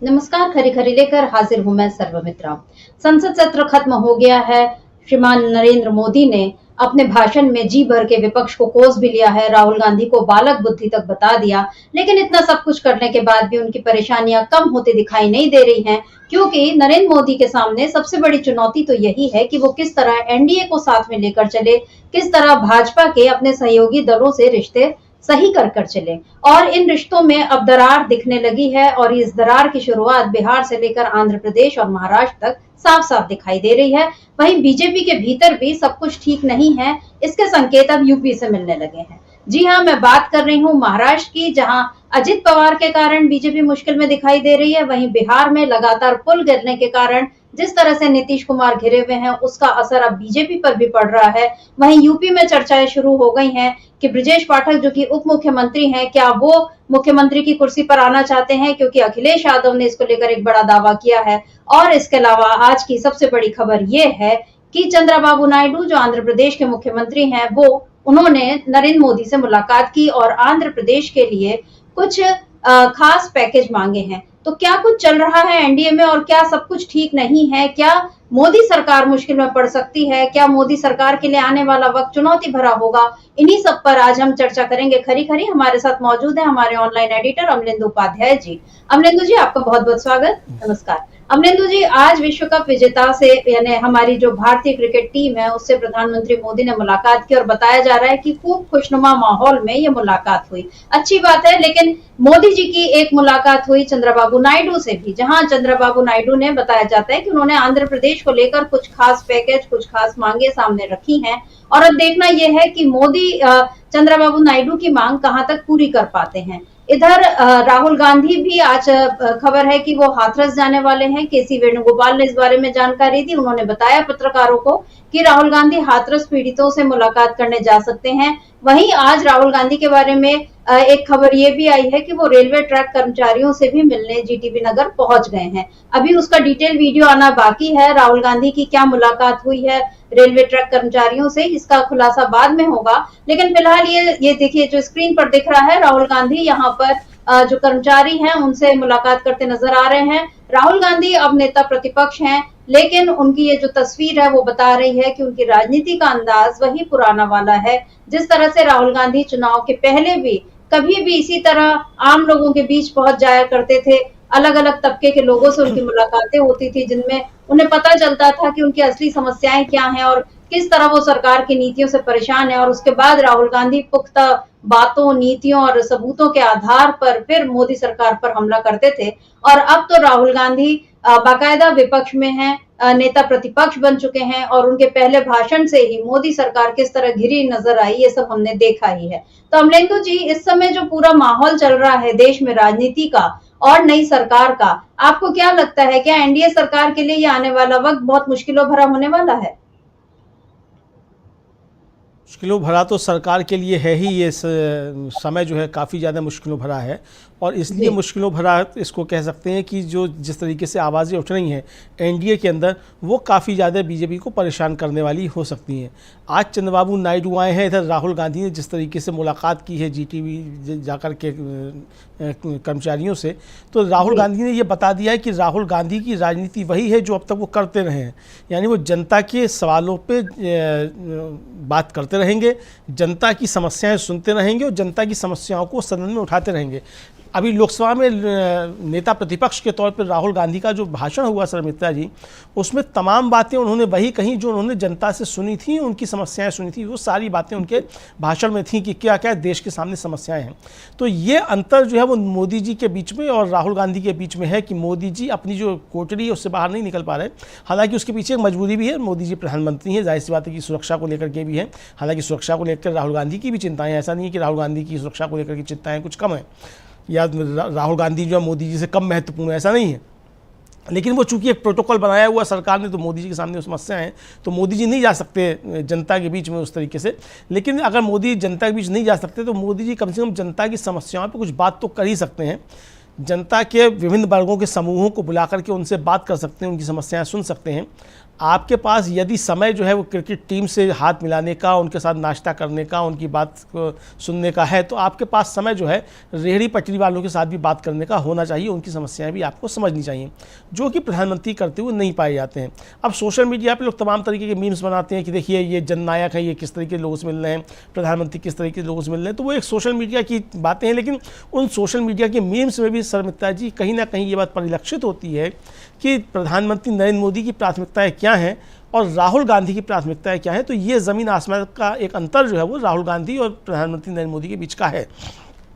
नमस्कार। खरी खरी लेकर हाजिर हूं मैं सर्वमित्रा। संसद सत्र खत्म हो गया है। श्रीमान नरेंद्र मोदी ने अपने भाषण में जी भर के विपक्ष को कोस भी लिया है, राहुल गांधी को बालक बुद्धि तक बता दिया। लेकिन इतना सब कुछ करने के बाद भी उनकी परेशानियां कम होती दिखाई नहीं दे रही हैं, क्योंकि नरेंद्र मोदी के सामने सबसे बड़ी चुनौती तो यही है कि वो किस तरह एनडीए को साथ में लेकर चले, किस तरह भाजपा के अपने सहयोगी दलों से रिश्ते सही कर चले। और इन रिश्तों में अब दरार दिखने लगी है और इस दरार की शुरुआत बिहार से लेकर आंध्र प्रदेश और महाराष्ट्र तक साफ साफ दिखाई दे रही है। वहीं बीजेपी के भीतर भी सब कुछ ठीक नहीं है, इसके संकेत अब यूपी से मिलने लगे हैं। जी हाँ, मैं बात कर रही हूँ महाराष्ट्र की, जहां अजित पवार के कारण बीजेपी मुश्किल में दिखाई दे रही है। वहीं बिहार में लगातार पुल गिरने के कारण जिस तरह से नीतीश कुमार घिरे हुए हैं, उसका असर अब बीजेपी पर भी पड़ रहा है। वहीं यूपी में चर्चाएं शुरू हो गई हैं कि ब्रजेश पाठक जो कि उप मुख्यमंत्री हैं, क्या वो मुख्यमंत्री की कुर्सी पर आना चाहते हैं, क्योंकि अखिलेश यादव ने इसको लेकर एक बड़ा दावा किया है। और इसके अलावा आज की सबसे बड़ी खबर ये है कि चंद्रबाबू नायडू जो आंध्र प्रदेश के मुख्यमंत्री हैं, वो उन्होंने नरेंद्र मोदी से मुलाकात की और आंध्र प्रदेश के लिए कुछ खास पैकेज मांगे हैं। तो क्या कुछ चल रहा है एनडीए में और क्या सब कुछ ठीक नहीं है? क्या मोदी सरकार मुश्किल में पड़ सकती है? क्या मोदी सरकार के लिए आने वाला वक्त चुनौती भरा होगा? इन्हीं सब पर आज हम चर्चा करेंगे। खरी खरी हमारे साथ मौजूद है हमारे ऑनलाइन एडिटर अमलेंदु उपाध्याय जी। अमलेंदु जी, आपका बहुत बहुत स्वागत। नमस्कार अमलेंदु जी। आज विश्व कप विजेता से यानी हमारी जो भारतीय क्रिकेट टीम है उससे प्रधानमंत्री मोदी ने मुलाकात की और बताया जा रहा है कि खूब खुशनुमा माहौल में ये मुलाकात हुई। अच्छी बात है, लेकिन मोदी जी की एक मुलाकात हुई चंद्रबाबू नायडू से भी, जहां चंद्रबाबू नायडू ने बताया जाता है कि उन्होंने आंध्र प्रदेश को लेकर कुछ खास पैकेज, कुछ खास मांगे सामने रखी हैं। और अब देखना यह है कि मोदी चंद्रबाबू नायडू की मांग कहां तक पूरी कर पाते हैं। इधर राहुल गांधी भी आज खबर है कि वो हाथरस जाने वाले हैं। केसी वेणुगोपाल ने इस बारे में जानकारी दी। उन्होंने बताया पत्रकारों को कि राहुल गांधी हाथरस पीड़ितों से मुलाकात करने जा सकते हैं। वहीं आज राहुल गांधी के बारे में एक खबर ये भी आई है कि वो रेलवे ट्रैक कर्मचारियों से भी मिलने जीटीबी नगर पहुंच गए हैं। अभी उसका डिटेल वीडियो आना बाकी है। राहुल गांधी की क्या मुलाकात हुई है रेलवे ट्रैक कर्मचारियों से, इसका खुलासा बाद में होगा। लेकिन फिलहाल ये देखिए, जो स्क्रीन पर दिख रहा है, राहुल गांधी यहाँ पर जो कर्मचारी हैं उनसे मुलाकात करते नजर आ रहे हैं। राहुल गांधी अब नेता प्रतिपक्ष हैं, लेकिन उनकी ये जो तस्वीर है वो बता रही है कि उनकी राजनीति का अंदाज वही पुराना वाला है। जिस तरह से राहुल गांधी चुनाव के पहले भी कभी भी इसी तरह आम लोगों के बीच पहुंच जाया करते थे। अलग अलग तबके के लोगों से उनकी मुलाकातें होती थी, जिनमें उन्हें पता चलता था कि उनकी असली समस्याएं क्या हैं और किस तरह वो सरकार की नीतियों से परेशान है। और उसके बाद राहुल गांधी पुख्ता बातों, नीतियों और सबूतों के आधार पर फिर मोदी सरकार पर हमला करते थे। और अब तो राहुल गांधी बाकायदा विपक्ष में हैं, नेता प्रतिपक्ष बन चुके हैं और उनके पहले भाषण से ही मोदी सरकार किस तरह घिरी नजर आई, ये सब हमने देखा ही है। तो अमलेंदु जी, इस समय जो पूरा माहौल चल रहा है देश में राजनीति का और नई सरकार का, आपको क्या लगता है, क्या एनडीए सरकार के लिए ये आने वाला वक्त बहुत मुश्किलों भरा होने वाला है? मुश्किलों भरा तो सरकार के लिए है ही। ये समय जो है काफ़ी ज़्यादा मुश्किलों भरा है और इसलिए मुश्किलों भरा इसको कह सकते हैं कि जो जिस तरीके से आवाज़ें उठ रही हैं एनडीए के अंदर, वो काफ़ी ज़्यादा बीजेपी को परेशान करने वाली हो सकती हैं। आज चंद्रबाबू नायडू आए हैं, इधर राहुल गांधी ने जिस तरीके से मुलाकात की है जीटीवी जाकर के कर्मचारियों से, तो राहुल गांधी ने ये बता दिया है कि राहुल गांधी की राजनीति वही है जो अब तक वो करते रहे हैं। यानी वो जनता के सवालों पे बात करते रहेंगे, जनता की समस्याएं सुनते रहेंगे और जनता की समस्याओं को सदन में उठाते रहेंगे। अभी लोकसभा में नेता प्रतिपक्ष के तौर पर राहुल गांधी का जो भाषण हुआ सर मित्रा जी, उसमें तमाम बातें उन्होंने वही कही जो उन्होंने जनता से सुनी थी, उनकी समस्याएं सुनी थी। वो सारी बातें उनके भाषण में थी कि क्या क्या देश के सामने समस्याएं हैं। तो ये अंतर जो है वो मोदी जी के बीच में और राहुल गांधी के बीच में है कि मोदी जी अपनी जो कोटड़ी है उससे बाहर नहीं निकल पा रहे। हालांकि उसके पीछे एक मजबूरी भी है, मोदी जी प्रधानमंत्री हैं, जाहिर सी बात है कि सुरक्षा को लेकर के भी है। हालांकि सुरक्षा को लेकर राहुल गांधी की भी चिंताएं, ऐसा नहीं है कि राहुल गांधी की सुरक्षा को लेकर की चिंताएं कुछ कम है या राहुल गांधी जो है मोदी जी से कम महत्वपूर्ण है, ऐसा नहीं है। लेकिन वो चूंकि एक प्रोटोकॉल बनाया हुआ सरकार ने, तो मोदी जी के सामने समस्या है, तो मोदी जी नहीं जा सकते जनता के बीच में उस तरीके से। लेकिन अगर मोदी जनता के बीच नहीं जा सकते तो मोदी जी कम से कम जनता की समस्याओं पर कुछ बात तो कर ही सकते हैं। जनता के विभिन्न वर्गों के समूहों को बुला करके उनसे बात कर सकते हैं, उनकी समस्याएं सुन सकते हैं। आपके पास यदि समय जो है वो क्रिकेट टीम से हाथ मिलाने का, उनके साथ नाश्ता करने का, उनकी बात को सुनने का है, तो आपके पास समय जो है रेहड़ी पटरी वालों के साथ भी बात करने का होना चाहिए, उनकी समस्याएं भी आपको समझनी चाहिए, जो कि प्रधानमंत्री करते हुए नहीं पाए जाते हैं। अब सोशल मीडिया पे लोग तमाम तरीके के मीम्स बनाते हैं कि देखिए ये जननायक है, ये किस तरीके के लोगों से मिल रहे हैं, प्रधानमंत्री किस तरीके के लोगों से मिल रहे हैं, तो वो एक सोशल मीडिया की बातें हैं। लेकिन उन सोशल मीडिया के मीम्स में भी शर्मिष्ठा जी कहीं ना कहीं ये बात परिलक्षित होती है कि प्रधानमंत्री नरेंद्र मोदी की प्राथमिकताएं क्या हैं और राहुल गांधी की प्राथमिकताएं क्या है। तो ये ज़मीन आसमान का एक अंतर जो है वो राहुल गांधी और प्रधानमंत्री नरेंद्र मोदी के बीच का है।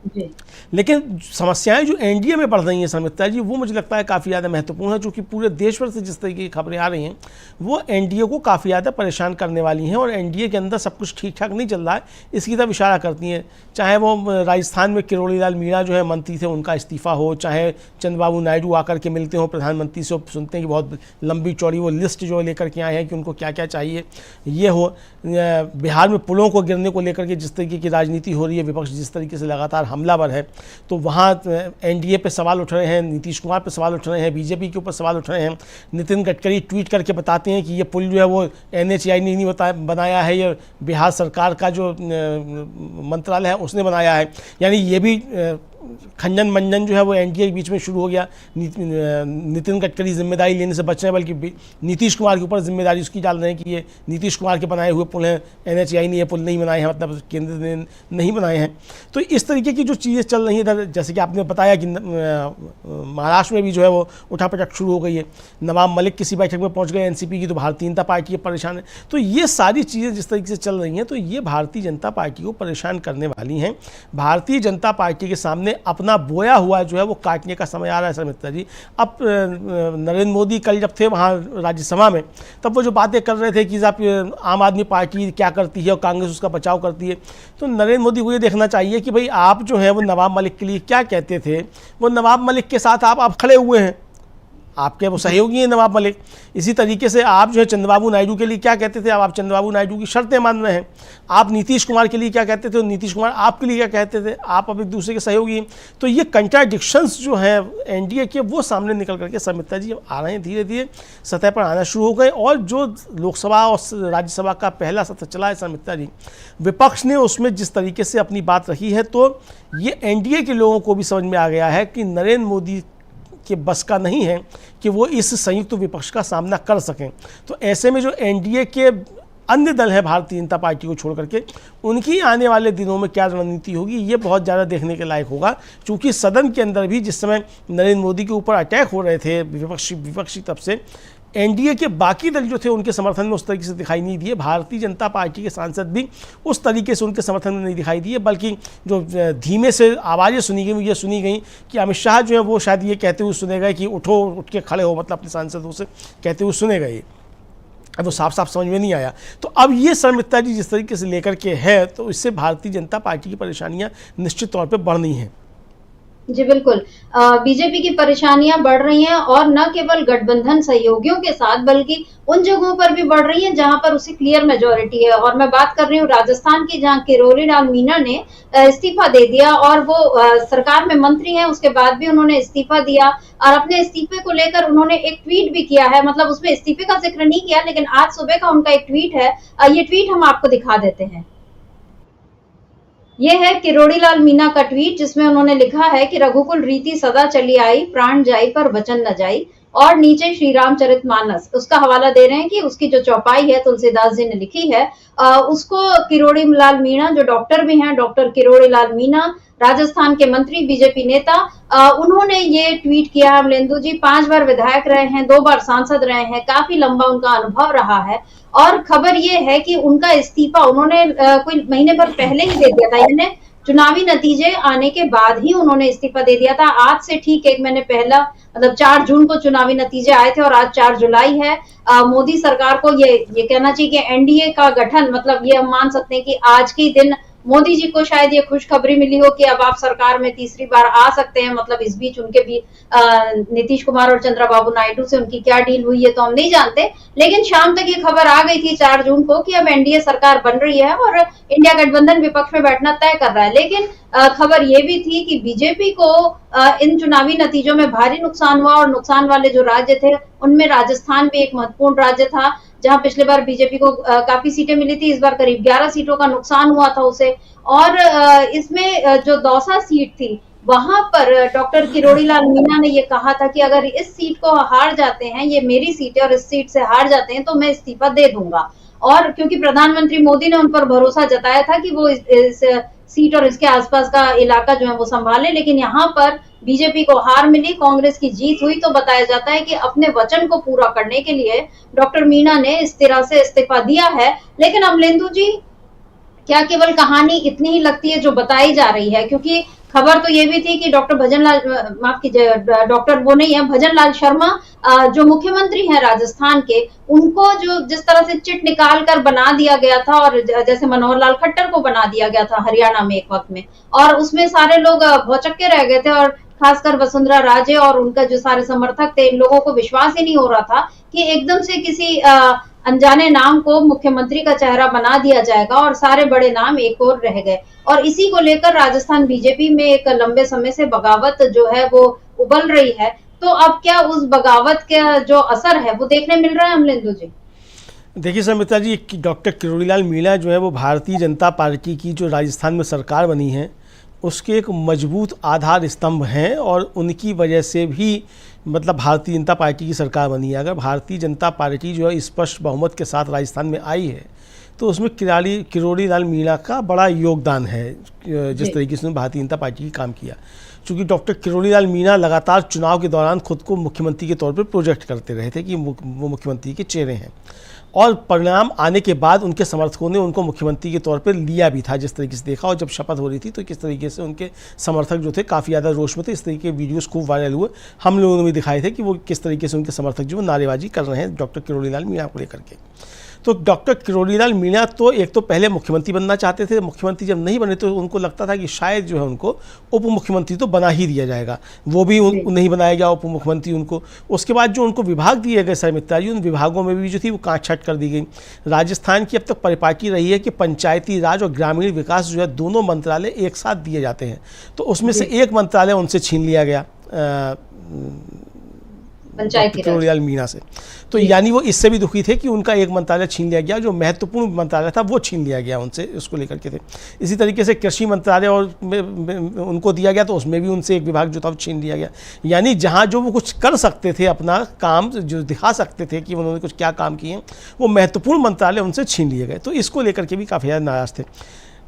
जी। लेकिन समस्याएं जो एनडीए में बढ़ रही हैं शर्मिष्ठा जी, वो मुझे लगता है काफ़ी ज़्यादा महत्वपूर्ण है, क्योंकि पूरे देश भर से जिस तरीके की खबरें आ रही हैं वो एनडीए को काफ़ी ज़्यादा परेशान करने वाली हैं, और एनडीए के अंदर सब कुछ ठीक ठाक नहीं चल रहा है इसकी तरफ इशारा करती हैं। चाहे वो राजस्थान में किरोड़ी लाल मीणा जो है मंत्री थे, उनका इस्तीफ़ा हो, चाहे चंद्रबाबू नायडू आकर के मिलते हो प्रधानमंत्री से, सुनते हैं कि बहुत लंबी चौड़ी वो लिस्ट जो लेकर के आए हैं कि उनको क्या क्या चाहिए, ये हो। बिहार में पुलों को गिरने को लेकर के जिस तरीके की राजनीति हो रही है, विपक्ष जिस तरीके से लगातार हमलावर है, तो वहाँ एनडीए पे सवाल उठ रहे हैं, नीतीश कुमार पे सवाल उठ रहे हैं, बीजेपी के ऊपर सवाल उठ रहे हैं। नितिन गडकरी ट्वीट करके बताते हैं कि ये पुल जो है वो एनएचएआई ने नहीं बनाया है, ये बिहार सरकार का जो मंत्रालय है उसने बनाया है। यानी ये भी खंजन मंजन जो है वो एनडीए के बीच में शुरू हो गया। नितिन गडकरी जिम्मेदारी लेने से बच रहे हैं, बल्कि नीतीश कुमार के ऊपर जिम्मेदारी उसकी डाल रहे हैं कि ये नीतीश कुमार के बनाए हुए पुल हैं, एनएचएआई ने ये पुल नहीं बनाए हैं, मतलब केंद्र ने नहीं बनाए हैं। तो इस तरीके की जो चीज़ें चल रही हैं इधर, जैसे कि आपने बताया कि महाराष्ट्र में भी जो है वो उठापटक शुरू हो गई है। नवाब मलिक किसी बैठक में पहुँच गए एनसीपी की, तो भारतीय जनता पार्टी परेशान है। तो ये सारी चीज़ें जिस तरीके से चल रही हैं, तो ये भारतीय जनता पार्टी को परेशान करने वाली हैं। भारतीय जनता पार्टी के सामने अपना बोया हुआ जो है वो काटने का समय आ रहा है शर्मिष्ठा जी। अब नरेंद्र मोदी कल जब थे वहाँ राज्यसभा में, तब वो जो बातें कर रहे थे कि आप आम आदमी पार्टी क्या करती है और कांग्रेस उसका बचाव करती है, तो नरेंद्र मोदी को ये देखना चाहिए कि भाई आप जो है वो नवाब मलिक के लिए क्या कहते थे, वो नवाब मलिक के साथ आप खड़े हुए हैं, आपके वो सहयोगी हैं नवाब मलिक। इसी तरीके से आप जो है चंद्रबाबू नायडू के लिए क्या कहते थे, अब आप चंद्रबाबू नायडू की शर्तें मान रहे हैं। आप नीतीश कुमार के लिए क्या कहते थे और नीतीश कुमार आपके लिए क्या कहते थे, आप अब एक दूसरे के सहयोगी हैं। तो ये कंट्राडिक्शंस जो है एनडीए के, वो सामने निकल करके शर्मिष्ठा जी अब आ रहे हैं, धीरे धीरे सतह पर आना शुरू हो गए। और जो लोकसभा और राज्यसभा का पहला सत्र चला है शर्मिष्ठा जी, विपक्ष ने उसमें जिस तरीके से अपनी बात रखी है, तो ये एनडीए के लोगों को भी समझ में आ गया है कि नरेंद्र मोदी के बस का नहीं है कि वो इस संयुक्त विपक्ष का सामना कर सकें। तो ऐसे में जो एनडीए के अन्य दल है भारतीय जनता पार्टी को छोड़ करके, उनकी आने वाले दिनों में क्या रणनीति होगी, ये बहुत ज़्यादा देखने के लायक होगा। क्योंकि सदन के अंदर भी जिस समय नरेंद्र मोदी के ऊपर अटैक हो रहे थे विपक्षी तरफ से, एनडीए के बाकी दल जो थे उनके समर्थन में उस तरीके से दिखाई नहीं दिए। भारतीय जनता पार्टी के सांसद भी उस तरीके से उनके समर्थन में नहीं दिखाई दिए, बल्कि जो धीमे से आवाज़ें सुनी गई, ये सुनी गई कि अमित शाह जो है वो शायद ये कहते हुए सुने गए कि उठो, उठ के खड़े हो, मतलब अपने सांसदों से कहते हुए सुने गए। अब वो साफ साफ समझ में नहीं आया। तो अब ये शर्मिष्ठा जी जिस तरीके से लेकर के है, तो इससे भारतीय जनता पार्टी की परेशानियाँ निश्चित तौर पर बढ़नी हैं। जी बिल्कुल, बीजेपी की परेशानियां बढ़ रही हैं, और न केवल गठबंधन सहयोगियों के साथ बल्कि उन जगहों पर भी बढ़ रही हैं जहां पर उसे क्लियर मेजोरिटी है। और मैं बात कर रही हूँ राजस्थान की, जहां किरोड़ी लाल मीणा ने इस्तीफा दे दिया, और वो सरकार में मंत्री हैं, उसके बाद भी उन्होंने इस्तीफा दिया। और अपने इस्तीफे को लेकर उन्होंने एक ट्वीट भी किया है, मतलब उसमें इस्तीफे का जिक्र नहीं किया, लेकिन आज सुबह का उनका एक ट्वीट है। ये ट्वीट हम आपको दिखा देते हैं। ये है किरोड़ी लाल मीणा का ट्वीट, जिसमें उन्होंने लिखा है कि रघुकुल रीति सदा चली आई, प्राण जाई पर वचन न जाई। और नीचे श्री रामचरितमानस, उसका हवाला दे रहे हैं कि उसकी जो चौपाई है तुलसीदास जी ने लिखी है, उसको किरोड़ी लाल मीणा, जो डॉक्टर भी हैं, डॉक्टर किरोड़ी लाल मीणा, राजस्थान के मंत्री, बीजेपी नेता, उन्होंने ये ट्वीट किया है। अमलेंदु जी 5 बार विधायक रहे हैं, 2 बार सांसद रहे हैं, काफी लंबा उनका अनुभव रहा है। और खबर ये है कि उनका इस्तीफा उन्होंने कोई महीने भर पहले ही दे दिया था, यानी चुनावी नतीजे आने के बाद ही उन्होंने इस्तीफा दे दिया था। आज से ठीक 1 महीने पहला, मतलब 4 जून को चुनावी नतीजे आए थे, और आज 4 जुलाई है। मोदी सरकार को ये कहना चाहिए कि एनडीए का गठन, मतलब ये हम मान सकते हैं कि आज के दिन मोदी जी को शायद ये खुशखबरी मिली हो कि अब आप सरकार में तीसरी बार आ सकते हैं। मतलब इस बीच उनके भी नीतीश कुमार और चंद्रबाबू नायडू से उनकी क्या डील हुई है तो हम नहीं जानते, लेकिन शाम तक ये खबर आ गई थी 4 जून को कि अब एनडीए सरकार बन रही है और इंडिया गठबंधन विपक्ष में बैठना तय कर रहा है। लेकिन खबर ये भी थी कि बीजेपी को इन चुनावी नतीजों में भारी नुकसान हुआ और नुकसान वाले जो राज्य थे उनमें राजस्थान भी एक महत्वपूर्ण राज्य था, जहां पिछले बार बीजेपी को काफी सीटें मिली थी। इस बार करीब 11 सीटों का नुकसान हुआ था उसे। और इसमें जो दौसा सीट थी वहां पर डॉक्टर किरोड़ी लाल मीणा ने ये कहा था कि अगर इस सीट को हार जाते हैं, ये मेरी सीट है और इस सीट से हार जाते हैं तो मैं इस्तीफा दे दूंगा। और क्योंकि प्रधानमंत्री मोदी ने उन पर भरोसा जताया था कि वो इस सीट और इसके आसपास का इलाका जो है वो संभाले, लेकिन यहाँ पर बीजेपी को हार मिली, कांग्रेस की जीत हुई। तो बताया जाता है कि अपने वचन को पूरा करने के लिए डॉक्टर मीणा ने इस तरह से इस्तीफा दिया है। लेकिन अमलेंदु जी, क्या केवल कहानी इतनी ही लगती है जो बताई जा रही है? क्योंकि खबर तो ये भी थी कि डॉक्टर भजनलाल, माफ कीजिए, डॉक्टर वो नहीं है, भजनलाल शर्मा जो मुख्यमंत्री हैं राजस्थान के, उनको जो जिस तरह से चिट निकाल कर बना दिया गया था और जैसे मनोहर लाल खट्टर को बना दिया गया था हरियाणा में एक वक्त में, और उसमें सारे लोग भौचक्के रह गए थे और खासकर वसुंधरा राजे और उनका जो सारे समर्थक थे, इन लोगों को विश्वास ही नहीं हो रहा था कि एकदम से किसी अनजाने नाम को मुख्यमंत्री का चेहरा बना दिया जाएगा और सारे बड़े नाम एक और रह गए। और इसी को लेकर राजस्थान बीजेपी में एक लंबे समय से बगावत जो है वो उबल रही है। तो अब क्या उस बगावत का जो असर है वो देखने मिल रहा है अमलेंदु जी? देखिए समिता जी, डॉक्टर किरोड़ी लाल मीणा जो है वो भारतीय जनता पार्टी की जो राजस्थान में सरकार बनी है उसके एक मजबूत आधार स्तंभ हैं और उनकी वजह से भी मतलब भारतीय जनता पार्टी की सरकार बनी है। अगर भारतीय जनता पार्टी जो है स्पष्ट बहुमत के साथ राजस्थान में आई है तो उसमें किरोड़ी लाल मीणा का बड़ा योगदान है, जिस तरीके से भारतीय जनता पार्टी की काम किया। चूँकि डॉक्टर किरोड़ी लाल मीणा लगातार चुनाव के दौरान खुद को मुख्यमंत्री के तौर पर प्रोजेक्ट करते रहे थे कि वो मुख्यमंत्री के चेहरे हैं, और परिणाम आने के बाद उनके समर्थकों ने उनको मुख्यमंत्री के तौर पर लिया भी था, जिस तरीके से देखा। और जब शपथ हो रही थी तो किस तरीके से उनके समर्थक जो थे काफ़ी ज़्यादा रोष में थे। इस तरीके के वीडियोस खूब वायरल हुए, हम लोगों ने भी दिखाए थे कि वो किस तरीके से उनके समर्थक जो नारेबाजी कर रहे हैं डॉक्टर किरोड़ी लाल मीणा को लेकर के। तो डॉक्टर किरोड़ी लाल मीणा तो एक तो पहले मुख्यमंत्री बनना चाहते थे, मुख्यमंत्री जब नहीं बने तो उनको लगता था कि शायद जो है उनको उप मुख्यमंत्री तो बना ही दिया जाएगा, वो भी नहीं बनाया गया उप मुख्यमंत्री उनको। उसके बाद जो उनको विभाग दिए गए शर्मित्रा जी, उन विभागों में भी जो थी वो काट छाट कर दी गई। राजस्थान की अब तक परिपाटी रही है कि पंचायती राज और ग्रामीण विकास जो है दोनों मंत्रालय एक साथ दिए जाते हैं, तो उसमें से एक मंत्रालय उनसे छीन लिया गया किरोड़ी लाल मीणा से। तो यानी वो इससे भी दुखी थे कि उनका एक मंत्रालय छीन लिया गया, जो महत्वपूर्ण मंत्रालय था वो छीन लिया गया उनसे, उसको लेकर के थे। इसी तरीके से कृषि मंत्रालय और उनको दिया गया तो उसमें भी उनसे एक विभाग जो था वो छीन लिया गया। यानी जहाँ जो वो कुछ कर सकते थे, अपना काम जो दिखा सकते थे कि उन्होंने कुछ क्या काम किए, वो महत्वपूर्ण मंत्रालय उनसे छीन लिए गए। तो इसको लेकर के भी काफ़ी ज़्यादा नाराज़ थे।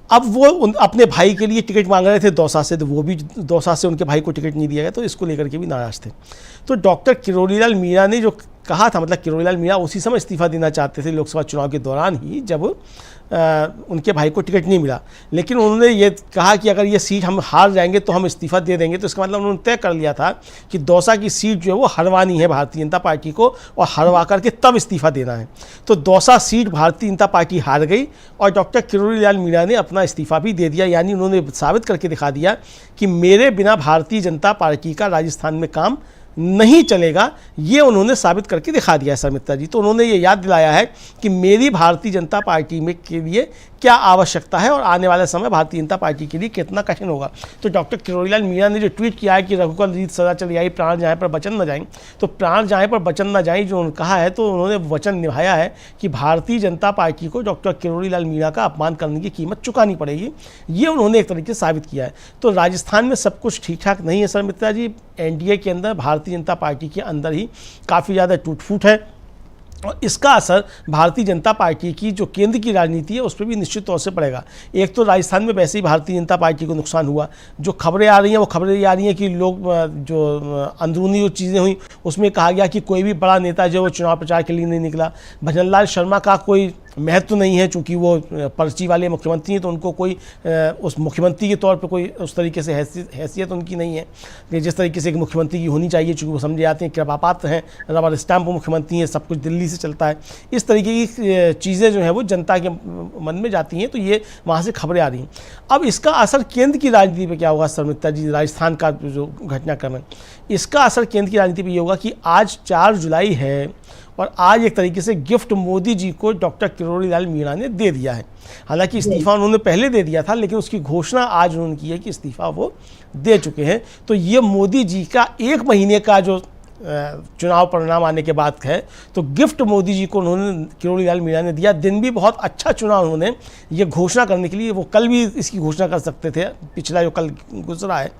अब वो अपने भाई के लिए टिकट मांग रहे थे दौसा से, तो वो भी दौसा से उनके भाई को टिकट नहीं दिया गया, तो इसको लेकर के भी नाराज़ थे। तो डॉक्टर किरोड़ी लाल मीणा ने जो कहा था, मतलब किरोड़ी लाल मीणा उसी समय इस्तीफा देना चाहते थे लोकसभा चुनाव के दौरान ही, जब उनके भाई को टिकट नहीं मिला। लेकिन उन्होंने ये कहा कि अगर ये सीट हम हार जाएंगे तो हम इस्तीफा दे देंगे। तो इसका मतलब उन्होंने तय कर लिया था कि दौसा की सीट जो है वो हरवानी है भारतीय जनता पार्टी को, और हरवा करके तब इस्तीफा देना है। तो दौसा सीट भारतीय जनता पार्टी हार गई और डॉक्टर किरोड़ी लाल मीणा ने अपना इस्तीफा भी दे दिया। यानी उन्होंने साबित करके दिखा दिया कि मेरे बिना भारतीय जनता पार्टी का राजस्थान में काम नहीं चलेगा, ये उन्होंने साबित करके दिखा दिया है शर्मित्रा जी। तो उन्होंने ये याद दिलाया है कि मेरी भारतीय जनता पार्टी में के लिए क्या आवश्यकता है और आने वाले समय भारतीय जनता पार्टी के लिए कितना कठिन होगा। तो डॉक्टर किरोड़ी लाल मीणा ने जो ट्वीट किया है कि रघुकुल रीत सदा चली आई, प्राण जाए पर वचन न जाए, तो प्राण जाए पर वचन न जाए जो उन्होंने कहा है, तो उन्होंने वचन निभाया है कि भारतीय जनता पार्टी को डॉक्टर किरोड़ी लाल मीणा का अपमान करने की कीमत चुकानी पड़ेगी। ये उन्होंने एक तरीके से साबित किया है। तो राजस्थान में सब कुछ ठीक ठाक नहीं है शर्मित्रा जी। एनडीए के अंदर, भारतीय जनता पार्टी के अंदर ही काफ़ी ज़्यादा टूट फूट है, और इसका असर भारतीय जनता पार्टी की जो केंद्र की राजनीति है उस पर भी निश्चित तौर से पड़ेगा। एक तो राजस्थान में वैसे ही भारतीय जनता पार्टी को नुकसान हुआ, जो खबरें आ रही हैं वो खबरें ये आ रही हैं कि लोग जो अंदरूनी जो चीज़ें हुई उसमें कहा गया कि कोई भी बड़ा नेता जो वो चुनाव प्रचार के लिए नहीं निकला। भजनलाल शर्मा का कोई महत्व नहीं है, चूंकि वो पर्ची वाले मुख्यमंत्री हैं तो उनको कोई उस मुख्यमंत्री के तौर पे कोई उस तरीके से हैसियत उनकी नहीं है कि जिस तरीके से एक मुख्यमंत्री की होनी चाहिए, चूंकि वो समझे जाते हैं कृपापात्र हैं, रबर स्टैम्प मुख्यमंत्री हैं, सब कुछ दिल्ली से चलता है। इस तरीके की चीज़ें जो हैं वो जनता के मन में जाती हैं, तो ये वहाँ से खबरें आ रही हैं। अब इसका असर केंद्र की राजनीति पर क्या होगा शर्मिष्ठा जी? राजस्थान का जो घटनाक्रम है, इसका असर केंद्र की राजनीति पर ये होगा कि आज 4 जुलाई है और आज एक तरीके से गिफ्ट मोदी जी को डॉक्टर किरोड़ी लाल मीणा ने दे दिया है। हालांकि इस्तीफा उन्होंने पहले दे दिया था, लेकिन उसकी घोषणा आज उन्होंने की है कि इस्तीफा वो दे चुके हैं। तो ये मोदी जी का 1 महीने का जो चुनाव परिणाम आने के बाद है, तो गिफ्ट मोदी जी को उन्होंने किरोड़ी लाल मीणा ने दिया। दिन भी बहुत अच्छा चुनाव उन्होंने ये घोषणा करने के लिए, वो कल भी इसकी घोषणा कर सकते थे, पिछला जो कल गुजरा है,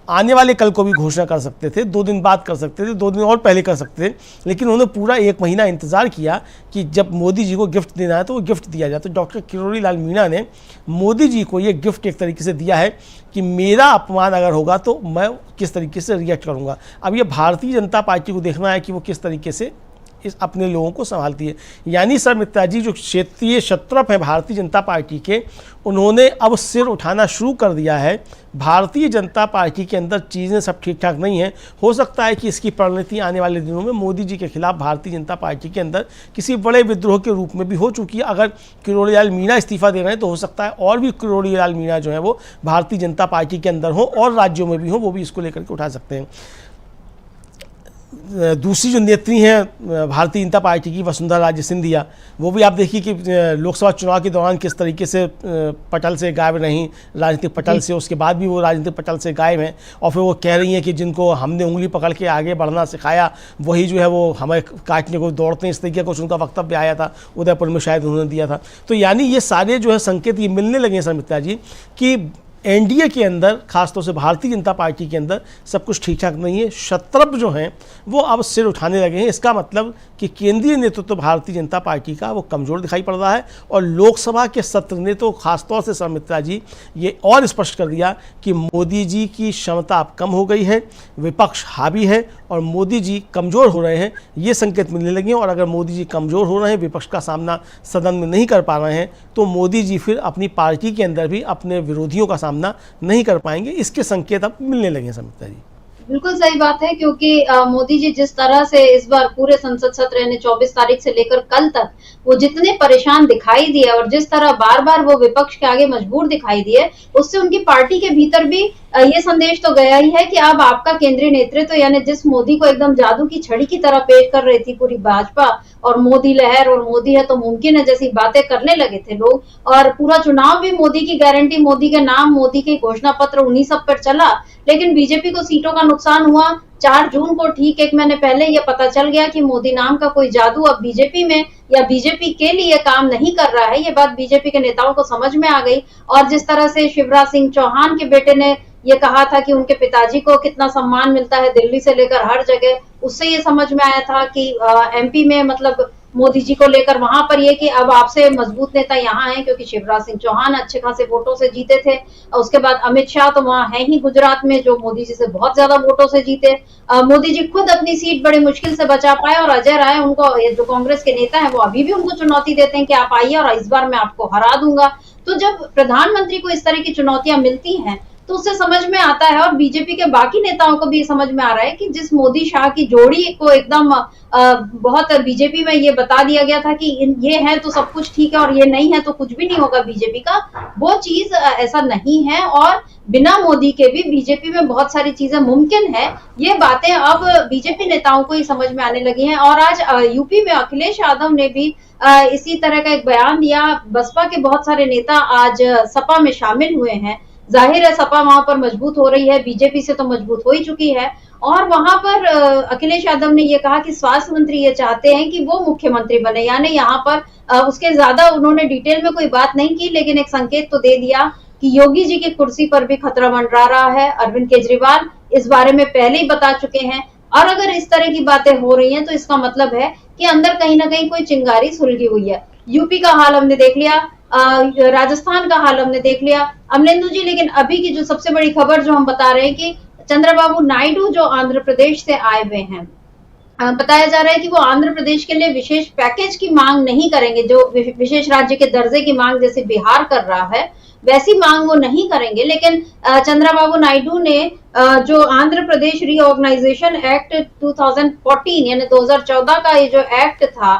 आने वाले कल को भी घोषणा कर सकते थे, 2 दिन बाद कर सकते थे, 2 दिन और पहले कर सकते थे, लेकिन उन्होंने पूरा 1 महीना इंतज़ार किया कि जब मोदी जी को गिफ्ट देना है तो वो गिफ्ट दिया जाए। तो डॉक्टर किरोड़ी लाल मीणा ने मोदी जी को ये गिफ्ट एक तरीके से दिया है कि मेरा अपमान अगर होगा तो मैं किस तरीके से रिएक्ट करूँगा। अब ये भारतीय जनता पार्टी को देखना है कि वो किस तरीके से इस अपने लोगों को संभालती है। यानी शर्मिष्ठा जी जो क्षेत्रीय शत्रप हैं भारतीय जनता पार्टी के, उन्होंने अब सिर उठाना शुरू कर दिया है। भारतीय जनता पार्टी के अंदर चीज़ें सब ठीक ठाक नहीं हैं। हो सकता है कि इसकी परिणति आने वाले दिनों में मोदी जी के खिलाफ भारतीय जनता पार्टी के अंदर किसी बड़े विद्रोह के रूप में भी हो चुकी है। अगर किरोड़ी लाल मीणा इस्तीफा दे रहे हैं तो हो सकता है और भी किरोड़ी लाल मीणा जो है वो भारतीय जनता पार्टी के अंदर हो और राज्यों में भी हो, वो भी इसको लेकर के उठा सकते हैं। दूसरी जो नेत्री हैं भारतीय जनता पार्टी की, वसुंधरा राजे सिंधिया, वो भी आप देखिए कि लोकसभा चुनाव के दौरान किस तरीके से पटल से गायब रहीं, राजनीतिक पटल से, उसके बाद भी वो राजनीतिक पटल से गायब हैं। और फिर वो कह रही हैं कि जिनको हमने उंगली पकड़ के आगे बढ़ना सिखाया वही जो है वो हमें काटने को दौड़ते हैं। इस तरीके का कुछ उनका वक्तव्य आया था, उदयपुर में शायद उन्होंने दिया था। तो यानी ये सारे जो है संकेत ये मिलने लगे हैं शर्मिष्ठा जी कि एनडीए के अंदर, खासतौर से भारतीय जनता पार्टी के अंदर सब कुछ ठीक ठाक नहीं है। शत्रप जो हैं वो अब सिर उठाने लगे हैं। इसका मतलब कि केंद्रीय नेतृत्व भारतीय जनता पार्टी का वो कमज़ोर दिखाई पड़ रहा है। और लोकसभा के सत्र ने तो खासतौर से शर्मिष्ठा जी ये और स्पष्ट कर दिया कि मोदी जी की क्षमता अब कम हो गई है, विपक्ष हावी है और मोदी जी कमज़ोर हो रहे हैं, ये संकेत मिलने लगे हैं। और अगर मोदी जी कमज़ोर हो रहे हैं, विपक्ष का सामना सदन में नहीं कर पा रहे हैं, तो मोदी जी फिर अपनी पार्टी के अंदर भी अपने विरोधियों का सामना नहीं कर पाएंगे। इसके संकेत अब मिलने लगे हैं शर्मिष्ठा जी। बिल्कुल सही बात है, क्योंकि मोदी जी जिस तरह से इस बार पूरे संसद सत्र यानी 24 तारीख से लेकर कल तक वो जितने परेशान दिखाई दिए और जिस तरह बार बार वो विपक्ष के आगे मजबूर दिखाई दिए, उससे उनकी पार्टी के भीतर भी ये संदेश तो गया ही है कि अब आपका केंद्रीय नेतृत्व यानी जिस मोदी को एकदम जादू की छड़ी की तरह पेश कर रही थी पूरी भाजपा और मोदी लहर और मोदी है तो मुमकिन है जैसी बातें करने लगे थे लोग, और पूरा चुनाव भी मोदी की गारंटी, मोदी के नाम, मोदी के घोषणा पत्र उन्हीं सब पर चला। लेकिन बीजेपी को सीटों का नुकसान हुआ। 4 जून को ठीक 1 महीने पहले ये पता चल गया कि मोदी नाम का कोई जादू अब बीजेपी में या बीजेपी के लिए काम नहीं कर रहा है। ये बात बीजेपी के नेताओं को समझ में आ गई। और जिस तरह से शिवराज सिंह चौहान के बेटे ने ये कहा था कि उनके पिताजी को कितना सम्मान मिलता है दिल्ली से लेकर हर जगह, उससे ये समझ में आया था कि एमपी में मतलब मोदी जी को लेकर वहां पर ये कि अब आपसे मजबूत नेता यहाँ हैं, क्योंकि शिवराज सिंह चौहान अच्छे खासे वोटों से जीते थे। उसके बाद अमित शाह तो वहां है ही गुजरात में, जो मोदी जी से बहुत ज्यादा वोटों से जीते। मोदी जी खुद अपनी सीट बड़ी मुश्किल से बचा पाए और अजय राय उनको, जो कांग्रेस के नेता है, वो अभी भी उनको चुनौती देते हैं कि आप आइए और इस बार मैं आपको हरा दूंगा। तो जब प्रधानमंत्री को इस तरह की चुनौतियां मिलती हैं तो उससे समझ में आता है, और बीजेपी के बाकी नेताओं को भी समझ में आ रहा है कि जिस मोदी शाह की जोड़ी को एकदम बहुत बीजेपी में ये बता दिया गया था कि ये है तो सब कुछ ठीक है और ये नहीं है तो कुछ भी नहीं होगा बीजेपी का, वो चीज ऐसा नहीं है। और बिना मोदी के भी बीजेपी में बहुत सारी चीजें मुमकिन है। ये बातें अब बीजेपी नेताओं को ही समझ में आने लगी हैं। और आज यूपी में अखिलेश यादव ने भी इसी तरह का एक बयान दिया। बसपा के बहुत सारे नेता आज सपा में शामिल हुए हैं। जाहिर है सपा वहां पर मजबूत हो रही है, बीजेपी से तो मजबूत हो ही चुकी है। और वहां पर अखिलेश यादव ने ये कहा कि स्वास्थ्य मंत्री ये चाहते हैं कि वो मुख्यमंत्री बने, यानी यहाँ पर उसके ज्यादा उन्होंने डिटेल में कोई बात नहीं की, लेकिन एक संकेत तो दे दिया कि योगी जी की कुर्सी पर भी खतरा मंडरा रहा है। अरविंद केजरीवाल इस बारे में पहले ही बता चुके हैं। और अगर इस तरह की बातें हो रही हैं तो इसका मतलब है कि अंदर कहीं ना कहीं कोई चिंगारी सुलगी हुई है। यूपी का हाल हमने देख लिया, राजस्थान का हाल हमने देख लिया। अमलेंदु जी, लेकिन अभी की जो सबसे बड़ी खबर जो हम बता रहे हैं कि चंद्रबाबू नायडू जो आंध्र प्रदेश से आए हुए हैं, बताया जा रहा है कि वो आंध्र प्रदेश के लिए विशेष पैकेज की मांग नहीं करेंगे, जो विशेष राज्य के दर्जे की मांग जैसे बिहार कर रहा है वैसी मांग वो नहीं करेंगे। लेकिन चंद्रबाबू नायडू ने जो आंध्र प्रदेश रीऑर्गेनाइजेशन एक्ट 2014 यानी 2014 का ये जो एक्ट था,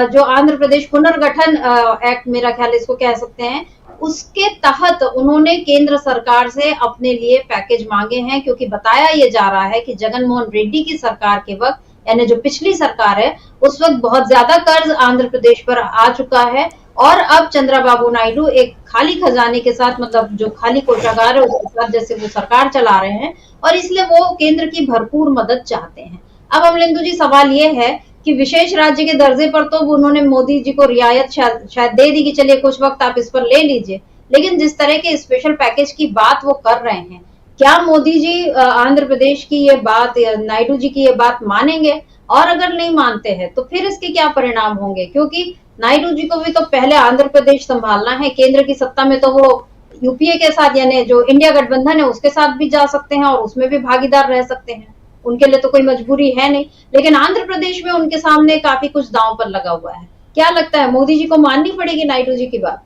जो आंध्र प्रदेश पुनर्गठन एक्ट मेरा ख्याल इसको कह सकते हैं, उसके तहत उन्होंने केंद्र सरकार से अपने लिए पैकेज मांगे हैं, क्योंकि बताया ये जा रहा है कि जगनमोहन रेड्डी की सरकार के वक्त यानी जो पिछली सरकार है उस वक्त बहुत ज्यादा कर्ज आंध्र प्रदेश पर आ चुका है और अब चंद्रबाबू नायडू एक खाली खजाने के साथ, मतलब जो खाली कोषागार है उसके साथ जैसे वो सरकार चला रहे हैं और इसलिए वो केंद्र की भरपूर मदद चाहते हैं। अब अमलेंदु जी, सवाल ये है कि विशेष राज्य के दर्जे पर तो उन्होंने मोदी जी को रियायत शायद दे दी कि चलिए कुछ वक्त आप इस पर ले लीजिए, लेकिन जिस तरह के स्पेशल पैकेज की बात वो कर रहे हैं, क्या मोदी जी आंध्र प्रदेश की ये बात, नायडू जी की ये बात मानेंगे? और अगर नहीं मानते हैं तो फिर इसके क्या परिणाम होंगे? क्योंकि नायडू जी को भी तो पहले आंध्र प्रदेश संभालना है, केंद्र की सत्ता में तो वो यूपीए के साथ यानी जो इंडिया गठबंधन है उसके साथ भी जा सकते हैं और उसमें भी भागीदार रह सकते हैं, उनके लिए तो कोई मजबूरी है नहीं। लेकिन आंध्र प्रदेश में उनके सामने काफी कुछ दांव पर लगा हुआ है। क्या लगता है, मोदी जी को माननी पड़ेगी नायडू जी की बात?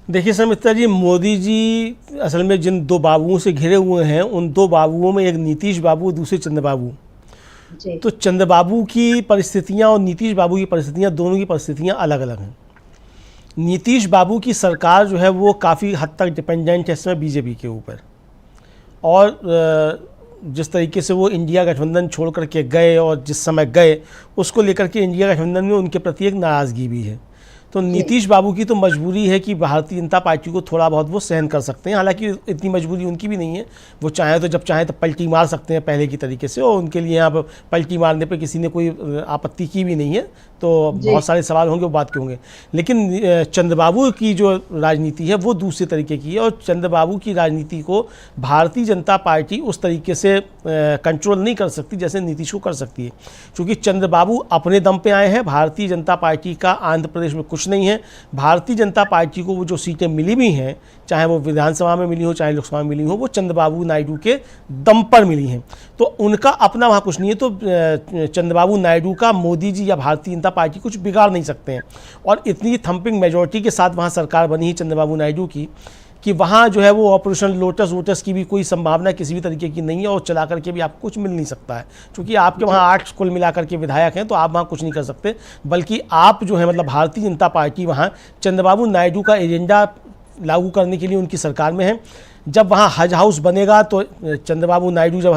देखिए समिता जी, मोदी जी असल में जिन दो बाबुओं से घिरे हुए हैं उन दो बाबुओं में एक नीतीश बाबू, दूसरे चंद्रबाबू। तो चंद्रबाबू की परिस्थितियां और नीतीश बाबू की परिस्थितियां, दोनों की परिस्थितियां अलग अलग हैं। नीतीश बाबू की सरकार जो है वो काफ़ी हद तक डिपेंडेंट है इसमें बीजेपी के ऊपर, और जिस तरीके से वो इंडिया गठबंधन छोड़ करके गए और जिस समय गए उसको लेकर के इंडिया गठबंधन में उनके प्रति एक नाराज़गी भी है। तो नीतीश बाबू की तो मजबूरी है कि भारतीय जनता पार्टी को थोड़ा बहुत वो सहन कर सकते हैं, हालांकि इतनी मजबूरी उनकी भी नहीं है। वो चाहे तो जब चाहे तो पलटी मार सकते हैं पहले की तरीके से, और उनके लिए यहाँ पर पलटी मारने पर किसी ने कोई आपत्ति की भी नहीं है। तो बहुत सारे सवाल होंगे, वो बात के होंगे। लेकिन चंद्रबाबू की जो राजनीति है वो दूसरे तरीके की है, और चंद्रबाबू की राजनीति को भारतीय जनता पार्टी उस तरीके से कंट्रोल नहीं कर सकती जैसे नीतीश को कर सकती है, क्योंकि चंद्रबाबू अपने दम पे आए हैं। भारतीय जनता पार्टी का आंध्र प्रदेश में कुछ नहीं है। भारतीय जनता पार्टी को वो जो सीटें मिली भी हैं, चाहे वो विधानसभा में मिली हो चाहे लोकसभा में मिली हो, वो चंद्रबाबू नायडू के दम पर मिली हैं। तो उनका अपना वहाँ कुछ नहीं है। तो चंद्रबाबू नायडू का मोदी जी या भारतीय जनता पार्टी कुछ बिगाड़ नहीं सकते हैं। और इतनी थंपिंग मेजॉरिटी के साथ वहाँ सरकार बनी है चंद्रबाबू नायडू की कि वहाँ जो है वो ऑपरेशन लोटस की भी कोई संभावना किसी भी तरीके की नहीं है, और चला करके भी आपको कुछ मिल नहीं सकता है, क्योंकि आपके वहाँ 8 कुल मिलाकर के विधायक हैं, तो आप वहाँ कुछ नहीं कर सकते। बल्कि आप जो है मतलब भारतीय जनता पार्टी वहाँ चंद्रबाबू नायडू का एजेंडा लागू करने के लिए उनकी सरकार में है। जब वहाँ हज हाउस बनेगा तो चंद्रबाबू नायडू जब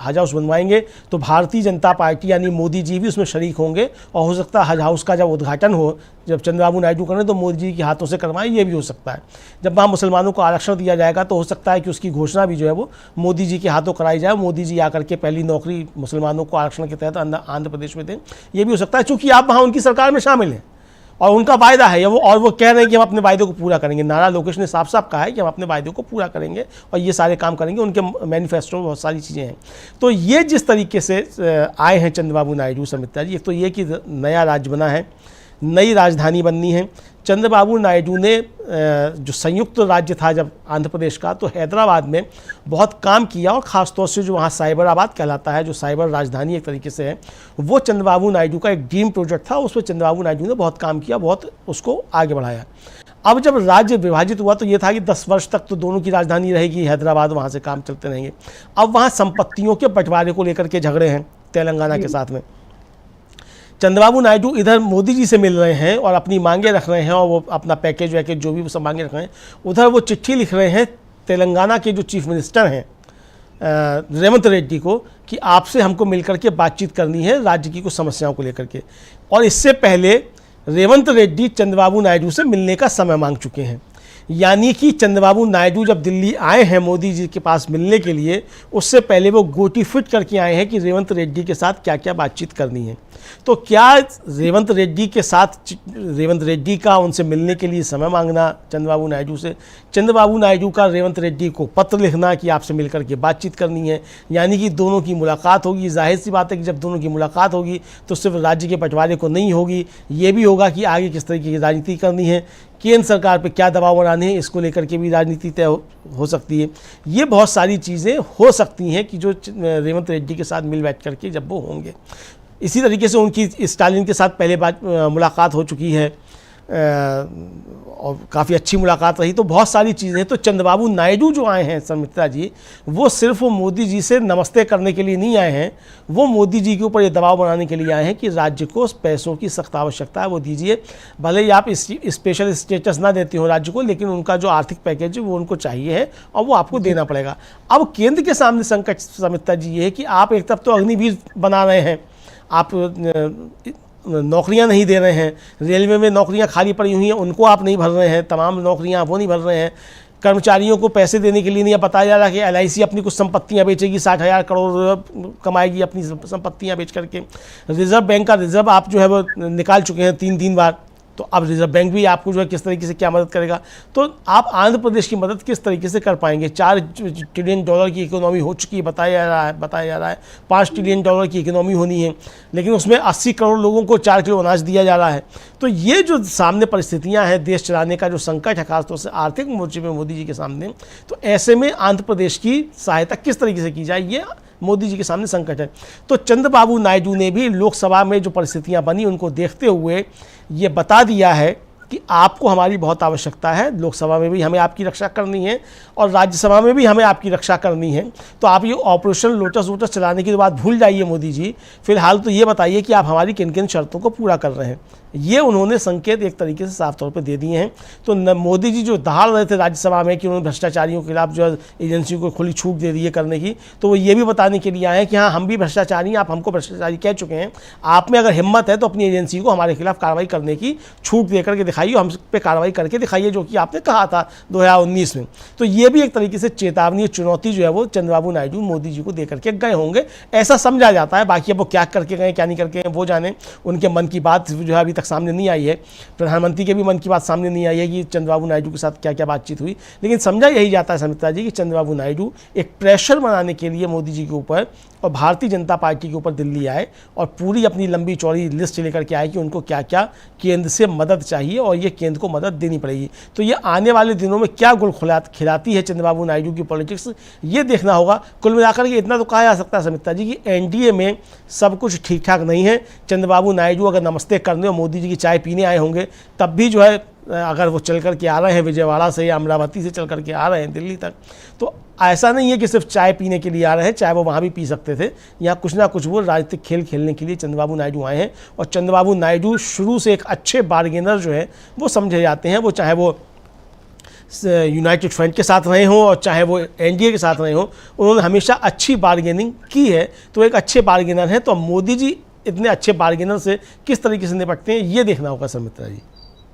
हज हाउस बनवाएंगे तो भारतीय जनता पार्टी यानी मोदी जी भी उसमें शरीक होंगे, और हो सकता है हज हाउस का जब उद्घाटन हो, जब चंद्रबाबू नायडू करें तो मोदी जी के हाथों से करवाएं, ये भी हो सकता है। जब वहाँ मुसलमानों को आरक्षण दिया जाएगा तो हो सकता है कि उसकी घोषणा भी जो है वो मोदी जी के हाथों कराई जाए, मोदी जी आकर के पहली नौकरी मुसलमानों को आरक्षण के तहत आंध्र प्रदेश में दें, ये भी हो सकता है, चूँकि आप वहाँ उनकी सरकार में शामिल हैं और उनका वायदा है वो कह रहे हैं कि हम अपने वायदे को पूरा करेंगे। नारा लोकेश ने साफ साफ कहा है कि हम अपने वायदे को पूरा करेंगे और ये सारे काम करेंगे, उनके मैनिफेस्टो में बहुत सारी चीज़ें हैं। तो ये जिस तरीके से आए हैं चंद्रबाबू नायडू, समिता जी, एक तो ये कि नया राज्य बना है, नई राजधानी बननी है। चंद्रबाबू नायडू ने जो संयुक्त राज्य था जब आंध्र प्रदेश का, तो हैदराबाद में बहुत काम किया, और ख़ासतौर से जो वहाँ साइबराबाद कहलाता है, जो साइबर राजधानी एक तरीके से है, वो चंद्रबाबू नायडू का एक ड्रीम प्रोजेक्ट था। उस पर चंद्रबाबू नायडू ने बहुत काम किया, बहुत उसको आगे बढ़ाया। अब जब राज्य विभाजित हुआ तो ये था कि 10 वर्ष तक तो दोनों की राजधानी रहेगी हैदराबाद, वहाँ से काम चलते रहेंगे। अब वहाँ संपत्तियों के बंटवारे को लेकर के झगड़े हैं तेलंगाना के साथ में। चंद्रबाबू नायडू इधर मोदी जी से मिल रहे हैं और अपनी मांगे रख रहे हैं, और वो अपना पैकेज वैकेज जो भी वो सब मांगे रख रहे हैं, उधर वो चिट्ठी लिख रहे हैं तेलंगाना के जो चीफ मिनिस्टर हैं रेवंत रेड्डी को कि आपसे हमको मिलकर के बातचीत करनी है राज्य की कुछ समस्याओं को लेकर के। और इससे पहले रेवंत रेड्डी चंद्रबाबू नायडू से मिलने का समय मांग चुके हैं, यानी कि चंद्रबाबू नायडू जब दिल्ली आए हैं मोदी जी के पास मिलने के लिए, उससे पहले वो गोटी फिट करके आए हैं कि रेवंत रेड्डी के साथ क्या क्या बातचीत करनी है। तो क्या रेवंत रेड्डी के साथ रेवंत रेड्डी का उनसे मिलने के लिए समय मांगना चंद्रबाबू नायडू से, चंद्रबाबू नायडू का रेवंत रेड्डी को पत्र लिखना कि आपसे मिलकर के बातचीत करनी है, यानी कि दोनों की मुलाकात होगी। जाहिर सी बात है कि जब दोनों की मुलाकात होगी तो सिर्फ राज्य के बंटवारे को नहीं होगी, ये भी होगा कि आगे किस तरीके की राजनीति करनी है, केंद्र सरकार पे क्या दबाव बनाने हैं, इसको लेकर के भी राजनीति तय हो सकती है। ये बहुत सारी चीज़ें हो सकती हैं कि जो रेवंत रेड्डी के साथ मिल बैठ करके जब वो होंगे। इसी तरीके से उनकी स्टालिन के साथ पहले बात मुलाकात हो चुकी है और काफ़ी अच्छी मुलाकात रही। तो बहुत सारी चीज़ें हैं। तो चंद्रबाबू नायडू जो आए हैं सुमित्रा जी, वो सिर्फ वो मोदी जी से नमस्ते करने के लिए नहीं आए हैं, वो मोदी जी के ऊपर ये दबाव बनाने के लिए आए हैं कि राज्य को पैसों की सख्त आवश्यकता है, वो दीजिए। भले ही आप स्पेशल स्टेटस ना देते हो राज्य को, लेकिन उनका जो आर्थिक पैकेज है वो उनको चाहिए है और वो आपको देना पड़ेगा। अब केंद्र के सामने संकट सुमित्रा जी ये है कि आप एक तरफ तो अग्निवीर बना रहे हैं, आप नौकरियां नहीं दे रहे हैं, रेलवे में नौकरियां खाली पड़ी हुई हैं उनको आप नहीं भर रहे हैं, तमाम नौकरियां वो नहीं भर रहे हैं, कर्मचारियों को पैसे देने के लिए नहीं बताया जा रहा कि LIC अपनी कुछ संपत्तियां बेचेगी, 60,000 करोड़ कमाएगी अपनी संपत्तियां बेच करके। रिजर्व बैंक का रिजर्व आप जो है वो निकाल चुके हैं 3 बार, तो अब रिजर्व बैंक भी आपको जो है किस तरीके से क्या मदद करेगा। तो आप आंध्र प्रदेश की मदद किस तरीके से कर पाएंगे। $4 ट्रिलियन की इकोनॉमी हो चुकी है, बताया जा रहा है 5 ट्रिलियन की इकोनॉमी होनी है, लेकिन उसमें 80 करोड़ लोगों को 4 किलो अनाज दिया जा रहा है। तो ये जो सामने परिस्थितियां हैं, देश चलाने का जो संकट है खासतौर से आर्थिक मोर्चे में मोदी जी के सामने, तो ऐसे में आंध्र प्रदेश की सहायता किस तरीके से की जाए, ये मोदी जी के सामने संकट है। तो चंद्रबाबू नायडू ने भी लोकसभा में जो परिस्थितियां बनी उनको देखते हुए ये बता दिया है कि आपको हमारी बहुत आवश्यकता है, लोकसभा में भी हमें आपकी रक्षा करनी है और राज्यसभा में भी हमें आपकी रक्षा करनी है। तो आप ये ऑपरेशन लोटस वोटस चलाने की बात भूल जाइए मोदी जी, फिलहाल तो ये बताइए कि आप हमारी किन किन शर्तों को पूरा कर रहे हैं। ये उन्होंने संकेत एक तरीके से साफ तौर पे दे दिए हैं। तो मोदी जी जो दहाड़ रहे थे राज्यसभा में कि उन्होंने भ्रष्टाचारियों के खिलाफ जो एजेंसी को खुली छूट दे दी है करने की, तो वो ये भी बताने के लिए आए हैं कि हाँ हम भी भ्रष्टाचारी हैं, आप हमको भ्रष्टाचारी कह चुके हैं, आप में अगर हिम्मत है तो अपनी एजेंसी को हमारे खिलाफ कार्रवाई करने की छूट दे करके दिखाइए, हम पे कार्रवाई करके दिखाइए, जो कि आपने कहा था 2019 में। तो ये भी एक तरीके से चेतावनी, चुनौती जो है वो चंद्रबाबू नायडू मोदी जी को दे करके गए होंगे, ऐसा समझा जाता है। बाकी अब वो क्या करके गए क्या नहीं करके गए वो जाने, उनके मन की बात जो है अभी तक सामने नहीं आई है, प्रधानमंत्री के भी मन की बात सामने नहीं आई है कि चंद्रबाबू नायडू के साथ क्या क्या बातचीत हुई। लेकिन समझा यही जाता है सुमित्रा जी कि चंद्रबाबू नायडू एक प्रेशर बनाने के लिए मोदी जी के ऊपर और भारतीय जनता पार्टी के ऊपर दिल्ली आए और पूरी अपनी लंबी चौड़ी लिस्ट लेकर के आए कि उनको क्या क्या केंद्र से मदद चाहिए और ये केंद्र को मदद देनी पड़ेगी। तो ये आने वाले दिनों में क्या गुल खिलाती है चंद्रबाबू नायडू की पॉलिटिक्स, ये देखना होगा। कुल मिलाकर के इतना तो कहा जा सकता है सुमित्रा जी कि NDA में सब कुछ ठीक ठाक नहीं है। चंद्रबाबू नायडू अगर नमस्ते करने और मोदी जी की चाय पीने आए होंगे तब भी जो है, अगर वो चल करके आ रहे हैं विजयवाड़ा से या अमरावती से चल करके आ रहे हैं दिल्ली तक, तो ऐसा नहीं है कि सिर्फ चाय पीने के लिए आ रहे हैं, चाहे वो वहाँ भी पी सकते थे। यहाँ कुछ ना कुछ वो राजनीतिक खेल खेलने के लिए चंद्रबाबू नायडू आए हैं। और चंद्रबाबू नायडू शुरू से एक अच्छे बार्गेनर जो है वो समझे जाते हैं। वो चाहे वो यूनाइटेड फ्रंट के साथ रहे हों और चाहे वो NDA के साथ रहे हों, उन्होंने हमेशा अच्छी बार्गेनिंग की है। तो एक अच्छे बार्गेनर हैं। तो मोदी जी इतने अच्छे बार्गेनर से किस तरीके से निपटते हैं, ये देखना होगा सुमित्रा जी।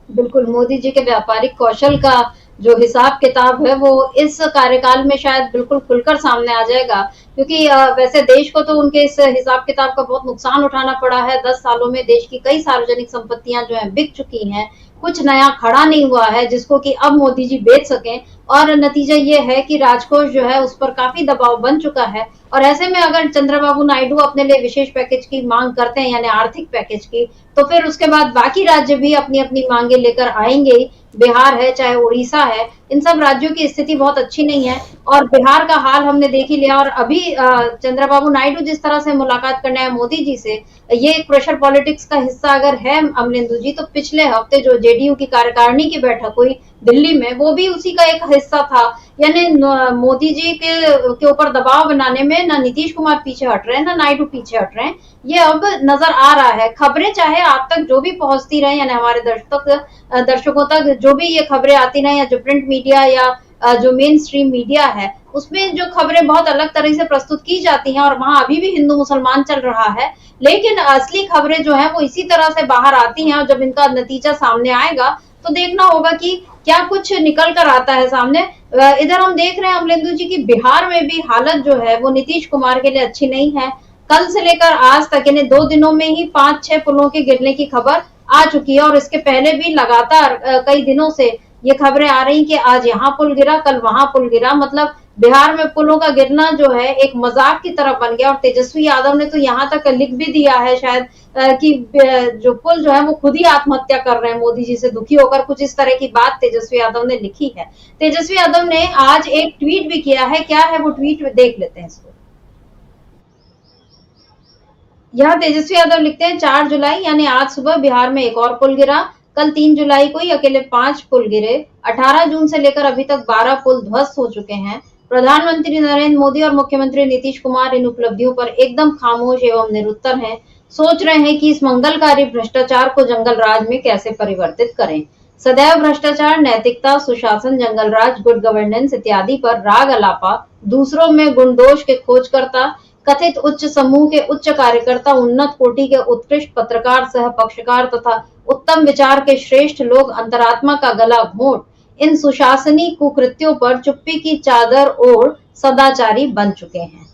बिल्कुल, मोदी जी के व्यापारिक कौशल का जो हिसाब किताब है वो इस कार्यकाल में शायद बिल्कुल खुलकर सामने आ जाएगा, क्योंकि वैसे देश को तो उनके इस हिसाब किताब का बहुत नुकसान उठाना पड़ा है। 10 सालों में देश की कई सार्वजनिक संपत्तियां जो हैं बिक चुकी हैं, कुछ नया खड़ा नहीं हुआ है जिसको कि अब मोदी जी बेच सकें, और नतीजा ये है कि राजकोष जो है उस पर काफी दबाव बन चुका है। और ऐसे में अगर चंद्रबाबू नायडू अपने लिए विशेष पैकेज की मांग करते हैं, यानी आर्थिक पैकेज की, तो फिर उसके बाद बाकी राज्य भी अपनी अपनी मांगे लेकर आएंगे। बिहार है, चाहे उड़ीसा है, इन सब राज्यों की स्थिति बहुत अच्छी नहीं है और बिहार का हाल हमने देख ही लिया। और अभी चंद्रबाबू नायडू जिस तरह से मुलाकात करने आए मोदी जी से, ये एक प्रेशर पॉलिटिक्स का हिस्सा अगर है अमलेंदु जी, तो पिछले हफ्ते जो JDU की कार्यकारिणी की बैठक हुई दिल्ली में, वो भी उसी का एक हिस्सा था। यानी मोदी जी के ऊपर दबाव बनाने में ना नीतीश कुमार पीछे हट रहे हैं, ना नायडू पीछे हट रहे हैं, ये अब नजर आ रहा है। खबरें चाहे आप तक जो भी पहुंचती रहे, यानी हमारे दर्शकों तक जो भी ये खबरें आती रहे, या जो प्रिंट मीडिया या जो मेन स्ट्रीम मीडिया है, उसमें जो खबरें बहुत अलग तरह से प्रस्तुत की जाती हैं और वहां अभी भी हिंदू मुसलमान चल रहा है, लेकिन असली खबरें जो है वो इसी तरह से बाहर आती हैं। और जब इनका नतीजा सामने आएगा तो देखना होगा कि क्या कुछ निकल कर आता है सामने। इधर हम देख रहे हैं अमलेंदु जी की बिहार में भी हालत जो है वो नीतीश कुमार के लिए अच्छी नहीं है। कल से लेकर आज तक यानी 2 दिनों में ही 5-6 पुलों के गिरने की खबर आ चुकी है, और इसके पहले भी लगातार कई दिनों से ये खबरें आ रही कि आज यहाँ पुल गिरा, कल वहां पुल गिरा। मतलब बिहार में पुलों का गिरना जो है एक मजाक की तरह बन गया, और तेजस्वी यादव ने तो यहाँ तक लिख भी दिया है शायद कि जो पुल जो है वो खुद ही आत्महत्या कर रहे हैं मोदी जी से दुखी होकर, कुछ इस तरह की बात तेजस्वी यादव ने लिखी है। तेजस्वी यादव ने आज एक ट्वीट भी किया है, क्या है वो ट्वीट, देख लेते हैं इसको। यहाँ तेजस्वी यादव लिखते हैं 4 जुलाई यानी आज सुबह बिहार में एक और पुल गिरा, कल 3 जुलाई को ही अकेले 5 पुल गिरे, 18 जून से लेकर अभी तक 12 पुल ध्वस्त हो चुके हैं। प्रधानमंत्री नरेंद्र मोदी और मुख्यमंत्री नीतीश कुमार इन उपलब्धियों पर एकदम खामोश एवं निरुत्तर हैं, सोच रहे हैं कि इस मंगलकारी भ्रष्टाचार को जंगल राज में कैसे परिवर्तित करें। सदैव भ्रष्टाचार, नैतिकता, सुशासन, जंगल राज, गुड गवर्नेंस इत्यादि पर राग अलापा, दूसरों में गुण दोष के खोजकर्ता, कथित उच्च समूह के उच्च कार्यकर्ता, उन्नत कोटि के उत्कृष्ट पत्रकार सह पक्षकार तथा उत्तम विचार के श्रेष्ठ लोग अंतरात्मा का गला घोंट इन सुशासनी कुकृत्यों पर चुप्पी की चादर ओढ़ सदाचारी बन चुके हैं।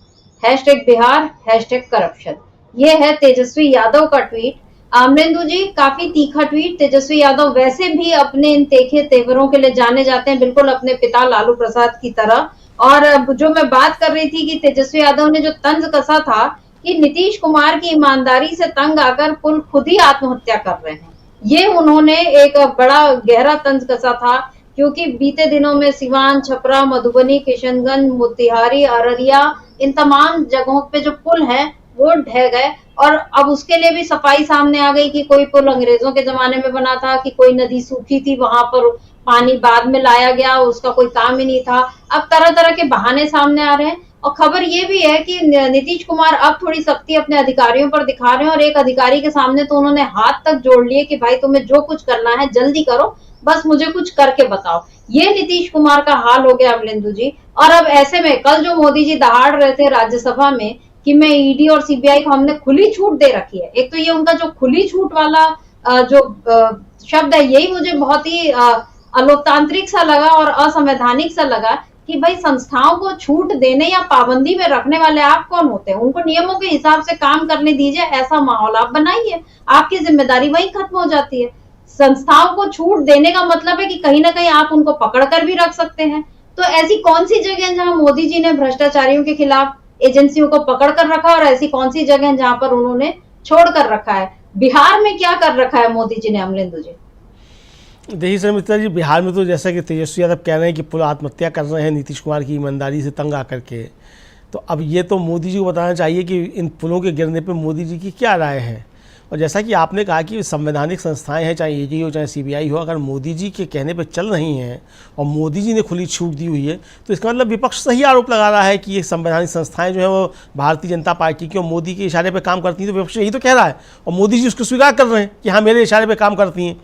#बिहार #करप्शन। ये है तेजस्वी यादव का ट्वीट। अमरेंदु जी, काफी तीखा ट्वीट। तेजस्वी यादव वैसे भी अपने इन तीखे तेवरों के लिए जाने जाते हैं, बिल्कुल अपने पिता लालू प्रसाद की तरह। और जो मैं बात कर रही थी कि तेजस्वी यादव ने जो तंज कसा था कि नीतीश कुमार की ईमानदारी से तंग आकर पुल खुद ही आत्महत्या कर रहे हैं, ये उन्होंने एक बड़ा गहरा तंज कसा था, क्योंकि बीते दिनों में सिवान, छपरा, मधुबनी, किशनगंज, मोतिहारी, अररिया, इन तमाम जगहों पे जो पुल है वो ढह गए, और अब उसके लिए भी सफाई सामने आ गई कि कोई पुल अंग्रेजों के जमाने में बना था, कि कोई नदी सूखी थी वहां पर पानी बाद में लाया गया, उसका कोई काम ही नहीं था। अब तरह तरह के बहाने सामने आ रहे हैं, और खबर ये भी है कि नीतीश कुमार अब थोड़ी सख्ती अपने अधिकारियों पर दिखा रहे हैं, और एक अधिकारी के सामने तो उन्होंने हाथ तक जोड़ लिए कि भाई तुम्हें जो कुछ करना है जल्दी करो, बस मुझे कुछ करके बताओ। ये नीतीश कुमार का हाल हो गया अमलेंदु जी। और अब ऐसे में कल जो मोदी जी दहाड़ रहे थे राज्यसभा में कि मैं ईडी और सीबीआई को हमने खुली छूट दे रखी है, एक तो ये उनका जो खुली छूट वाला जो शब्द है, यही मुझे बहुत ही अलोकतांत्रिक सा लगा और असंवैधानिक सा लगा कि भाई संस्थाओं को छूट देने या पाबंदी में रखने वाले आप कौन होते हैं? उनको नियमों के हिसाब से काम करने दीजिए, ऐसा माहौल आप बनाइए, आपकी जिम्मेदारी वहीं खत्म हो जाती है। संस्थाओं को छूट देने का मतलब है कि कहीं ना कहीं आप उनको पकड़ कर भी रख सकते हैं। तो ऐसी कौन सी जगह जहां मोदी जी ने भ्रष्टाचारियों के खिलाफ एजेंसियों को पकड़ कर रखा, और ऐसी कौन सी जगह जहां पर उन्होंने छोड़ कर रखा है? बिहार में क्या कर रखा है मोदी जी ने अमलेंदु जी? देखिए सर मित्रा जी, बिहार में तो जैसा कि तेजस्वी यादव कह रहे हैं कि पुल आत्महत्या कर रहे हैं नीतीश कुमार की ईमानदारी से तंग आकर के, तो अब ये तो मोदी जी को बताना चाहिए कि इन पुलों के गिरने पे मोदी जी की क्या राय है। और जैसा कि आपने कहा कि संवैधानिक संस्थाएं हैं, चाहे ईडी हो चाहे सीबीआई हो, अगर मोदी जी के कहने पे चल रही हैं और मोदी जी ने खुली छूट दी हुई है, तो इसका मतलब विपक्ष सही आरोप लगा रहा है कि ये संवैधानिक संस्थाएं जो है वो भारतीय जनता पार्टी की और मोदी के इशारे पर काम करती हैं। तो विपक्ष यही तो कह रहा है, और मोदी जी उसको स्वीकार कर रहे हैं कि हाँ मेरे इशारे पर काम करती हैं,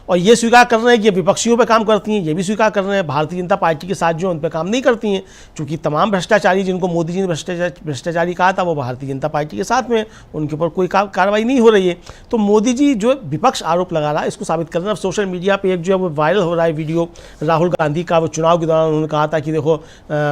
और ये स्वीकार कर रहे हैं कि ये विपक्षियों पे काम करती हैं, ये भी स्वीकार कर रहे हैं भारतीय जनता पार्टी के साथ जो उन पे काम नहीं करती हैं, क्योंकि तमाम भ्रष्टाचारी जिनको मोदी जी ने भ्रष्टाचारी कहा था वो भारतीय जनता पार्टी के साथ में, उनके ऊपर कोई कार्रवाई नहीं हो रही है। तो मोदी जी जो विपक्ष आरोप लगा रहा है इसको साबित कर रहे हैं। अब सोशल मीडिया पर एक जो है वो वायरल हो रहा है वीडियो राहुल गांधी का, वो चुनाव के दौरान उन्होंने कहा था कि देखो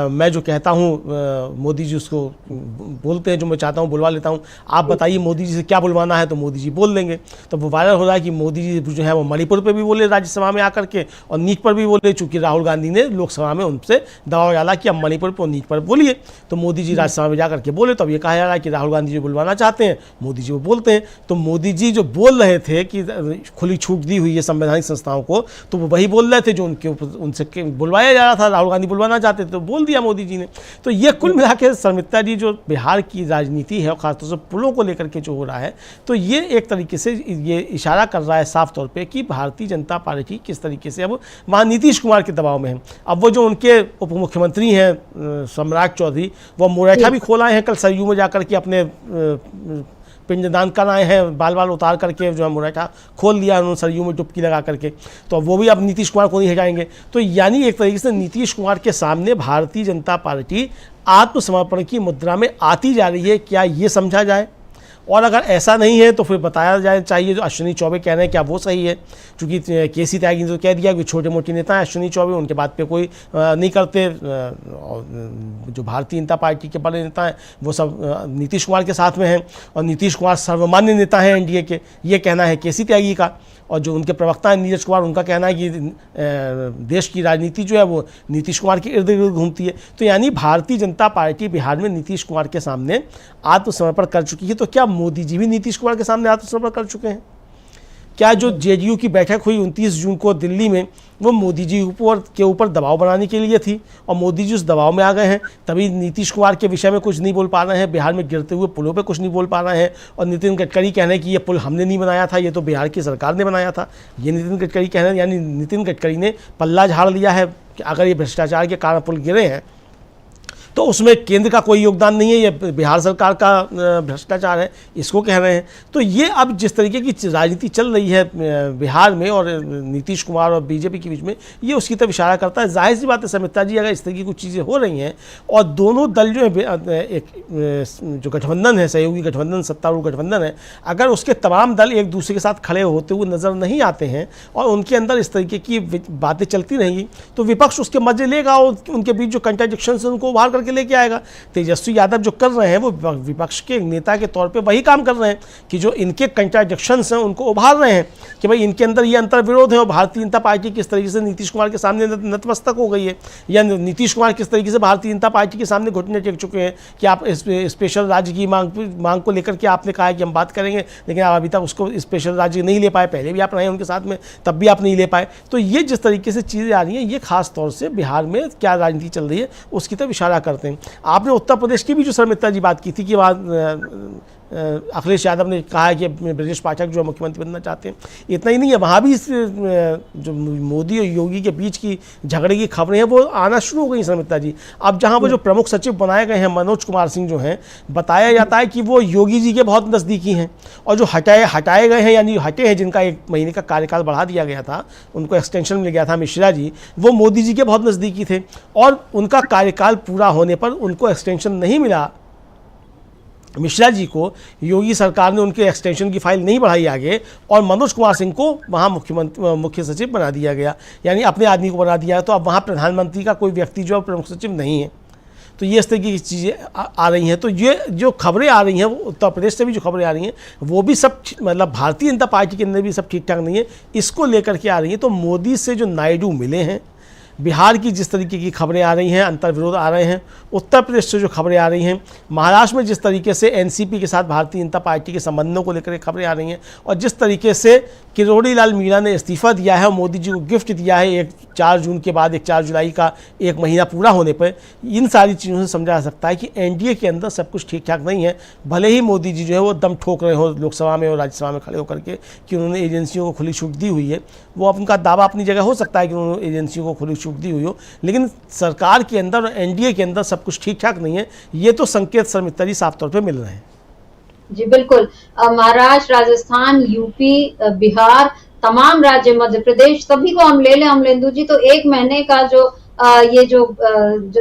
मैं जो कहता हूँ मोदी जी उसको बोलते हैं, जो मैं चाहता हूँ बुलवा लेता हूँ, आप बताइए मोदी जी से क्या बुलवाना है, तो मोदी जी बोल देंगे। तो वो वायरल हो रहा है कि मोदी जी जो है वो मणिपुर पे भी बोले राज्यसभा में आकर के, और नीट पर भी बोले, चूंकि राहुल गांधी ने लोकसभा में उनसे दबाव डाला कि अब मणिपुर पर और नीट पर बोलिए, तो मोदी जी राज्यसभा में जाकर के बोले। तो अब ये कहा जा रहा है कि राहुल गांधी जो बुलवाना चाहते हैं मोदी जी वो बोलते हैं। तो मोदी जी जो बोल रहे थे कि खुली छूट दी हुई है संवैधानिक संस्थाओं को, तो वो वही बोल रहे थे जो उनके ऊपर उनसे बुलवाया जा रहा था। राहुल गांधी बुलवाना चाहते थे तो बोल दिया मोदी जी ने। तो ये कुल मिला के शर्मिष्ठा जी जो बिहार की राजनीति है और खासतौर से पुलों को लेकर के जो हो रहा है, तो ये एक तरीके से ये इशारा कर रहा है साफ तौर पे कि भारतीय जनता पार्टी किस तरीके से अब वहाँ नीतीश कुमार के दबाव में है। अब वो जो उनके उप मुख्यमंत्री हैं सम्राट चौधरी, वो मुरैठा भी खोलाए हैं, कल सरयू में जाकर के अपने पिंडदान कराए हैं, बाल बाल उतार करके जो है मुरैठा खोल लिया उन्होंने सरयू में डुबकी लगा करके। तो वो भी अब नीतीश कुमार को नहीं हटाएंगे। तो यानी एक तरीके से नीतीश कुमार के सामने भारतीय जनता पार्टी आत्मसमर्पण की मुद्रा में आती जा रही है, क्या ये समझा जाए? और अगर ऐसा नहीं है तो फिर बताया जाए चाहिए जो अश्विनी चौबे कह रहे हैं क्या वो सही है, क्योंकि केसी त्यागी ने तो कह दिया कि छोटे मोटे नेता हैं अश्विनी चौबे, उनके बात पे कोई नहीं करते, और जो भारतीय जनता पार्टी के बड़े नेता हैं वो सब नीतीश कुमार के साथ में हैं और नीतीश कुमार सर्वमान्य नेता हैं एनडीए के, ये कहना है केसी त्यागी का। और जो उनके प्रवक्ता हैं नीरज कुमार, उनका कहना है कि देश की राजनीति जो है वो नीतीश कुमार के इर्द गिर्द घूमती है। तो यानी भारतीय जनता पार्टी बिहार में नीतीश कुमार के सामने आत्मसमर्पण कर चुकी है। तो क्या मोदी जी भी नीतीश कुमार के सामने आत्मसमर्पण कर चुके हैं? क्या जो जेडीयू की बैठक हुई 29 जून को दिल्ली में, वो मोदी जी के ऊपर दबाव बनाने के लिए थी और मोदी जी उस दबाव में आ गए हैं, तभी नीतीश कुमार के विषय में कुछ नहीं बोल पा रहे हैं, बिहार में गिरते हुए पुलों पे कुछ नहीं बोल पा रहे हैं। और नितिन गडकरी कह रहे हैं कि ये पुल हमने नहीं बनाया था, ये तो बिहार की सरकार ने बनाया था, ये नितिन गडकरी कह रहे हैं। यानी नितिन गडकरी ने पल्ला झाड़ लिया है कि अगर ये भ्रष्टाचार के कारण पुल गिरे हैं तो उसमें केंद्र का कोई योगदान नहीं है, ये बिहार सरकार का भ्रष्टाचार है, इसको कह रहे हैं। तो ये अब जिस तरीके की राजनीति चल रही है बिहार में और नीतीश कुमार और बीजेपी के बीच में, ये उसकी तरफ इशारा करता है। जाहिर सी बात है समिता जी, अगर इस तरह की कुछ चीज़ें हो रही हैं और दोनों दल जो है एक जो गठबंधन है, सहयोगी गठबंधन, सत्तारूढ़ गठबंधन है, अगर उसके तमाम दल एक दूसरे के साथ खड़े होते हुए नज़र नहीं आते हैं और उनके अंदर इस तरीके की बातें चलती रहेंगी तो विपक्ष उसके मजे लेगा और उनके बीच जो कंट्राडिक्शंस हैं उनको उभार करके लेके आएगा। तेजस्वी यादव जो कर रहे हैं वो विपक्ष के नेता के तौर पे वही काम कर रहे हैं कि जो इनके कंट्राडिक्शंस हैं उनको उभार रहे हैं कि भाई इनके अंदर ये अंतर विरोध है और भारतीय जनता पार्टी किस तरीके से नीतीश कुमार के सामने नतमस्तक हो गई है, या नीतीश कुमार किस तरीके से भारतीय जनता पार्टी के सामने घुटने टेक चुके हैं कि आप स्पेशल राज्य की मांग को लेकर के आपने कहा कि हम बात करेंगे, लेकिन आप अभी तक उसको स्पेशल राज्य नहीं ले पाए। पहले भी आप रहे उनके साथ में, तब भी आप नहीं ले पाए। तो ये जिस तरीके से चीज़ें आ रही हैं, ये खास तौर से बिहार में क्या राजनीति चल रही है उसकी तरफ इशारा करते हैं। आपने उत्तर प्रदेश की भी जो शर्मिष्ठा जी बात की थी कि वहाँ अखिलेश यादव ने कहा है कि ब्रजेश पाठक जो मुख्यमंत्री बनना चाहते हैं। इतना ही नहीं है, वहाँ भी जो मोदी और योगी के बीच की झगड़े की खबरें हैं वो आना शुरू हो गई शर्मिष्ठा जी। अब जहाँ वो जो प्रमुख सचिव बनाए गए हैं मनोज कुमार सिंह जो हैं, बताया जाता है कि वो योगी जी के बहुत नज़दीकी हैं, और जो हटाए गए हैं यानी हटे हैं जिनका 1 महीने का कार्यकाल बढ़ा दिया गया था, उनको एक्सटेंशन मिल गया था, मिश्रा जी, वो मोदी जी के बहुत नज़दीकी थे और उनका कार्यकाल पूरा होने पर उनको एक्सटेंशन नहीं मिला। मिश्रा जी को योगी सरकार ने उनके एक्सटेंशन की फाइल नहीं बढ़ाई आगे और मनोज कुमार सिंह को वहाँ मुख्य सचिव बना दिया गया, यानी अपने आदमी को बना दिया। तो अब वहाँ प्रधानमंत्री का कोई व्यक्ति जो प्रमुख सचिव नहीं है। तो ये इस तरीके की चीज़ें आ रही हैं। तो ये जो खबरें आ रही हैं, उत्तर प्रदेश से भी जो खबरें आ रही हैं वो भी सब मतलब भारतीय जनता पार्टी के अंदर भी सब ठीक ठाक नहीं है, इसको लेकर के आ रही हैं। तो मोदी से जो नायडू मिले हैं, बिहार की जिस तरीके की खबरें आ रही हैं, अंतर विरोध आ रहे हैं, उत्तर प्रदेश से जो खबरें आ रही हैं, महाराष्ट्र में जिस तरीके से एनसीपी के साथ भारतीय जनता पार्टी के संबंधों को लेकर खबरें आ रही हैं, और जिस तरीके से किरोड़ी लाल मीणा ने इस्तीफा दिया है और मोदी जी को गिफ्ट दिया है 4 जून के बाद 4 जुलाई का 1 महीना पूरा होने पर, इन सारी चीज़ों से समझा जा सकता है कि एनडीए के अंदर सब कुछ ठीक ठाक नहीं है। भले ही मोदी जी जो है वो दम ठोक रहे हो लोकसभा में और राज्यसभा में खड़े होकर के कि उन्होंने एजेंसियों को खुली छूट दी हुई है, वो उनका दावा अपनी जगह हो सकता है कि उन्होंने एजेंसियों को खुली छूट दी हुई हो, लेकिन सरकार के अंदर और एनडीए के अंदर सब कुछ ठीक ठाक नहीं है। ये तो संकेत शर्मिष्ठा जी साफ तौर पे मिल रहे हैं। जी बिल्कुल, महाराष्ट्र, राजस्थान, यूपी, बिहार, तमाम राज्य, मध्य प्रदेश, सभी को हम ले लें अमलेंदु जी, तो 1 महीने का जो ये जो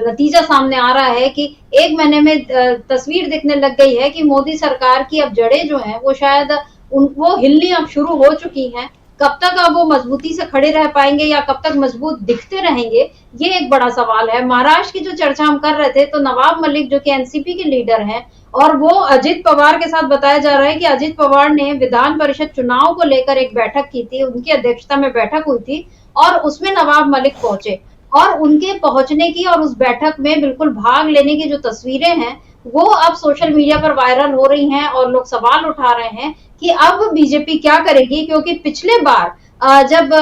नतीजा सामने आ रहा है कि 1 महीने में तस्वीर दिखने लग गई है कि मोदी सरकार की अब जड़ें जो हैं वो शायद वो हिलनी अब शुरू हो चुकी हैं। कब तक अब वो मजबूती से खड़े रह पाएंगे या कब तक मजबूत दिखते रहेंगे, ये एक बड़ा सवाल है। महाराष्ट्र की जो चर्चा हम कर रहे थे, तो नवाब मलिक जो कि एनसीपी के लीडर हैं और वो अजित पवार के साथ बताया जा रहा है कि अजित पवार ने विधान परिषद चुनाव को लेकर एक बैठक की थी, उनकी अध्यक्षता में बैठक हुई थी और उसमें नवाब मलिक पहुंचे और उनके पहुंचने की और उस बैठक में बिल्कुल भाग लेने की जो तस्वीरें हैं वो अब सोशल मीडिया पर वायरल हो रही हैं और लोग सवाल उठा रहे हैं कि अब बीजेपी क्या करेगी, क्योंकि पिछले बार जब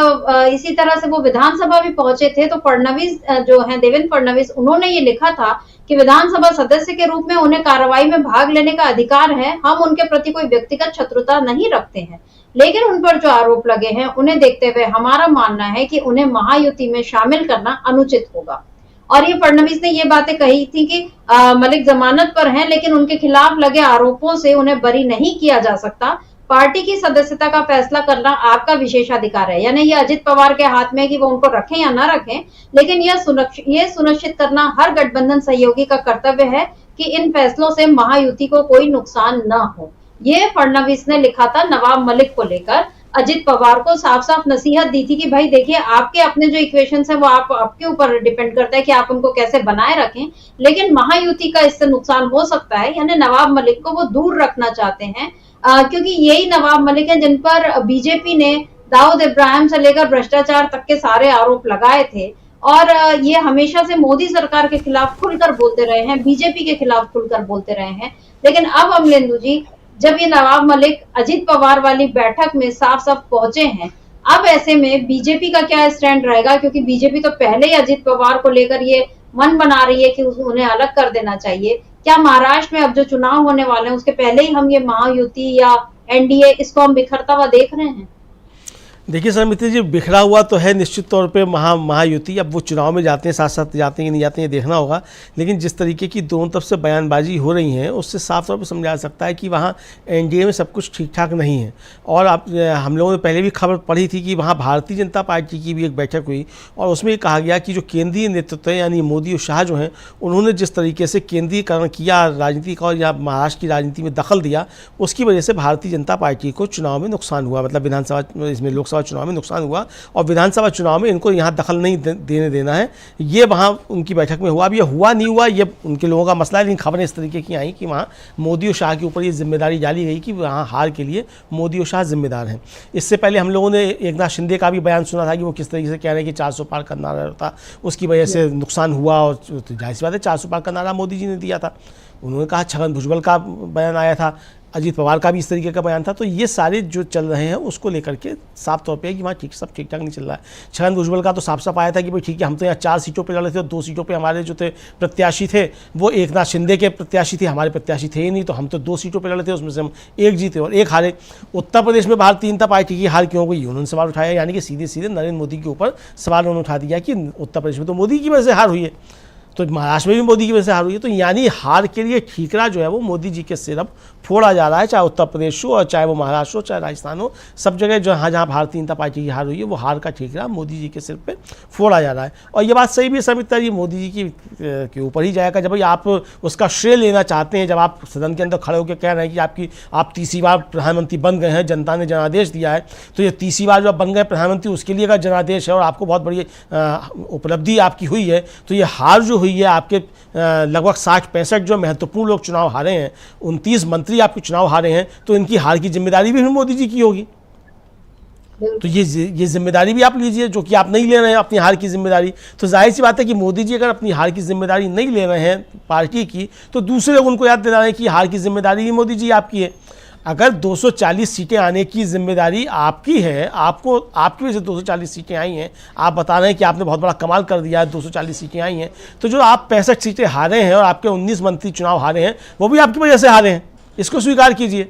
इसी तरह से वो विधानसभा भी पहुंचे थे तो फडणवीस जो हैं, देवेंद्र फडणवीस, उन्होंने ये लिखा था कि विधानसभा सदस्य के रूप में उन्हें कार्रवाई में भाग लेने का अधिकार है, हम उनके प्रति कोई व्यक्तिगत शत्रुता नहीं रखते हैं, लेकिन उन पर जो आरोप लगे हैं उन्हें देखते हुए हमारा मानना है कि उन्हें महायुति में शामिल करना अनुचित होगा। और ये फडणवीस ने ये बातें कही थी कि मलिक जमानत पर हैं, लेकिन उनके खिलाफ लगे आरोपों से उन्हें बरी नहीं किया जा सकता। पार्टी की सदस्यता का फैसला करना आपका विशेषाधिकार है, यानी ये अजित पवार के हाथ में है कि वो उनको रखें या ना रखें, लेकिन ये सुनिश्चित करना हर गठबंधन सहयोगी का कर्तव्य है कि इन फैसलों से महायुति को कोई नुकसान न हो। ये फडणवीस ने लिखा था नवाब मलिक को लेकर। अजित पवार को साफ साफ नसीहत दी थी कि भाई देखिए, आपके अपने जो इक्वेशंस है वो आपके ऊपर डिपेंड करता है कि आप उनको कैसे बनाए रखें, लेकिन महायुति का इससे नुकसान हो सकता है। यानी नवाब मलिक को वो दूर रखना चाहते हैं, क्योंकि यही नवाब मलिक हैं जिन पर बीजेपी ने दाऊद इब्राहिम से लेकर भ्रष्टाचार तक के सारे आरोप लगाए थे। और ये हमेशा से मोदी सरकार के खिलाफ खुलकर बोलते रहे हैं, बीजेपी के खिलाफ खुलकर बोलते रहे हैं। लेकिन अब अमलेंदु जी, जब ये नवाब मलिक अजित पवार वाली बैठक में साफ साफ पहुंचे हैं, अब ऐसे में बीजेपी का क्या स्टैंड रहेगा? क्योंकि बीजेपी तो पहले ही अजित पवार को लेकर ये मन बना रही है कि उन्हें अलग कर देना चाहिए। क्या महाराष्ट्र में अब जो चुनाव होने वाले हैं उसके पहले ही हम ये महायुति या एनडीए इसको हम बिखरता हुआ देख रहे हैं? देखिए सर मित्र जी, बिखरा हुआ तो है निश्चित तौर पे महायुति। अब वो चुनाव में जाते हैं, साथ साथ जाते हैं कि नहीं जाते हैं, देखना होगा। लेकिन जिस तरीके की दोनों तरफ से बयानबाजी हो रही है उससे साफ तौर पे समझा जा सकता है कि वहाँ एनडीए में सब कुछ ठीक ठाक नहीं है। और हम लोगों ने पहले भी खबर पढ़ी थी कि वहाँ भारतीय जनता पार्टी की भी एक बैठक हुई और उसमें ये कहा गया कि जो केंद्रीय नेतृत्व है यानी मोदी और शाह जो हैं, उन्होंने जिस तरीके से केंद्रीयकरण किया राजनीति का और या महाराष्ट्र की राजनीति में दखल दिया, उसकी वजह से भारतीय जनता पार्टी को चुनाव में नुकसान हुआ। मतलब विधानसभा इसमें लोकसभा चुनाव में नुकसान हुआ और विधानसभा चुनाव में इनको यहाँ दखल नहीं देने देना है। ये वहाँ उनकी बैठक में हुआ। अब ये हुआ नहीं हुआ ये उनके लोगों का मसला है, लेकिन खबरें इस तरीके की आई कि वहाँ मोदी और शाह के ऊपर ये जिम्मेदारी डाली गई कि वहाँ हार के लिए मोदी और शाह जिम्मेदार हैं। इससे पहले हम लोगों ने एकनाथ शिंदे का भी बयान सुना था कि वो किस तरीके से कह रहे हैं कि 400 पार का नारा था, उसकी वजह से नुकसान हुआ। और जाहिर सी बात है 400 पार का नारा मोदी जी ने दिया था। उन्होंने कहा, छगन भुजबल का बयान आया था, अजीत पवार का भी इस तरीके का बयान था। तो ये सारे जो चल रहे हैं उसको लेकर के साफ तौर पे कि वहाँ सब ठीक ठाक नहीं चल रहा है। छगन भुजबल का तो साफ साफ आया था कि भाई ठीक है, हम तो यहाँ 4 सीटों पे लड़े थे और 2 सीटों पे हमारे जो थे प्रत्याशी थे वो एकनाथ शिंदे के प्रत्याशी थे, हमारे प्रत्याशी थे ही नहीं, तो हम तो 2 सीटों पर लड़े थे, उसमें से हम 1 जीते और 1 हारे। उत्तर प्रदेश में भारतीय जनता पार्टी की हार क्यों गई, उन्होंने सवाल उठाया। यानी कि सीधे सीधे नरेंद्र मोदी के ऊपर सवाल उन्होंने उठा दिया कि उत्तर प्रदेश में तो मोदी की वजह से हार हुई है, तो महाराष्ट्र में भी मोदी की वजह से हार हुई है। तो यानी हार के लिए ठीकरा जो है वो मोदी जी के सिर अब फोड़ा जा रहा है, चाहे उत्तर प्रदेश हो और चाहे वो महाराष्ट्र हो चाहे राजस्थान हो, सब जगह जहाँ जहाँ भारतीय जनता पार्टी की हार हुई है वो हार का ठीकरा मोदी जी के सिर पे फोड़ा जा रहा है। और ये बात सही भी है समिता जी, मोदी जी के ऊपर ही जाएगा। जब भाई आप उसका श्रेय लेना चाहते हैं, जब आप सदन के अंदर खड़े होकर कह रहे हैं कि आप तीसरी बार प्रधानमंत्री बन गए हैं, जनता ने जनादेश दिया है, तो ये तीसरी बार जब बन गए प्रधानमंत्री उसके लिए अगर जनादेश है और आपको बहुत बड़ी उपलब्धि आपकी हुई है, तो ये हार जो हुई है आपके लगभग 60-65 जो महत्वपूर्ण लोग चुनाव हारे हैं, 29 मंत्री आपके चुनाव हारे हैं, तो इनकी हार की जिम्मेदारी भी मोदी जी की होगी। तो ये जिम्मेदारी भी आप लीजिए जो कि आप नहीं ले रहे हैं अपनी हार की जिम्मेदारी। तो जाहिर सी बात है कि मोदी जी अगर अपनी हार की जिम्मेदारी नहीं ले रहे हैं पार्टी की, तो दूसरे लोग उनको याद दिला रहे हैं कि हार की जिम्मेदारी भी मोदी जी आपकी है। अगर 240 सीटें आने की जिम्मेदारी आपकी है, आपकी वजह से 240 सीटें आई हैं, आप बता रहे हैं कि आपने बहुत बड़ा कमाल कर दिया है, 240 सीटें आई हैं, तो जो आप 65 सीटें हारे हैं और आपके 19 मंत्री चुनाव हारे हैं वो भी आपकी वजह से हारे हैं, इसको स्वीकार कीजिए।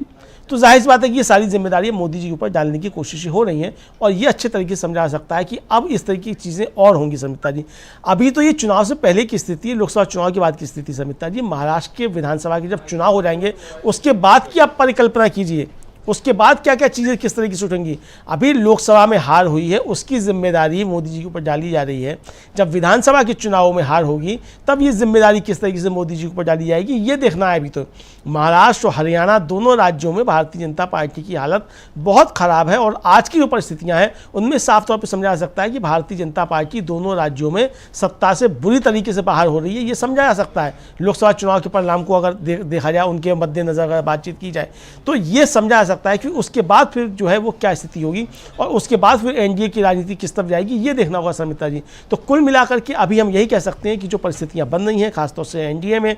तो जाहिर सी बात है कि ये सारी जिम्मेदारी मोदी जी के ऊपर डालने की कोशिशें हो रही हैं और ये अच्छे तरीके से समझा सकता है कि अब इस तरीके की चीज़ें और होंगी समिता जी। अभी तो ये चुनाव से पहले की स्थिति है, लोकसभा चुनाव के बाद की स्थिति समिता जी। महाराष्ट्र के विधानसभा के जब चुनाव हो जाएंगे उसके बाद की आप परिकल्पना कीजिए, उसके बाद क्या क्या चीज़ें किस तरीके से उठेंगी। अभी लोकसभा में हार हुई है, उसकी जिम्मेदारी मोदी जी के ऊपर डाली जा रही है। जब विधानसभा के चुनावों में हार होगी तब ये जिम्मेदारी किस तरीके से मोदी जी के ऊपर डाली जाएगी, ये देखना है। अभी तो महाराष्ट्र और हरियाणा दोनों राज्यों में भारतीय जनता पार्टी की हालत बहुत ख़राब है और आज की जो परिस्थितियाँ हैं उनमें साफ तौर पर समझा जा सकता है कि भारतीय जनता पार्टी दोनों राज्यों में सत्ता से बुरी तरीके से बाहर हो रही है, ये समझा जा सकता है। लोकसभा चुनाव के परिणाम को अगर देखा जाए, उनके मद्देनजर अगर बातचीत की जाए तो ये समझा जा सकता है कि उसके बाद फिर जो है वो क्या स्थिति होगी और उसके बाद फिर एनडीए की राजनीति किस तरफ जाएगी, ये देखना होगा समिता जी। तो कुल मिलाकर के अभी हम यही कह सकते हैं कि जो परिस्थितियां बन रही हैं खासतौर से एनडीए में,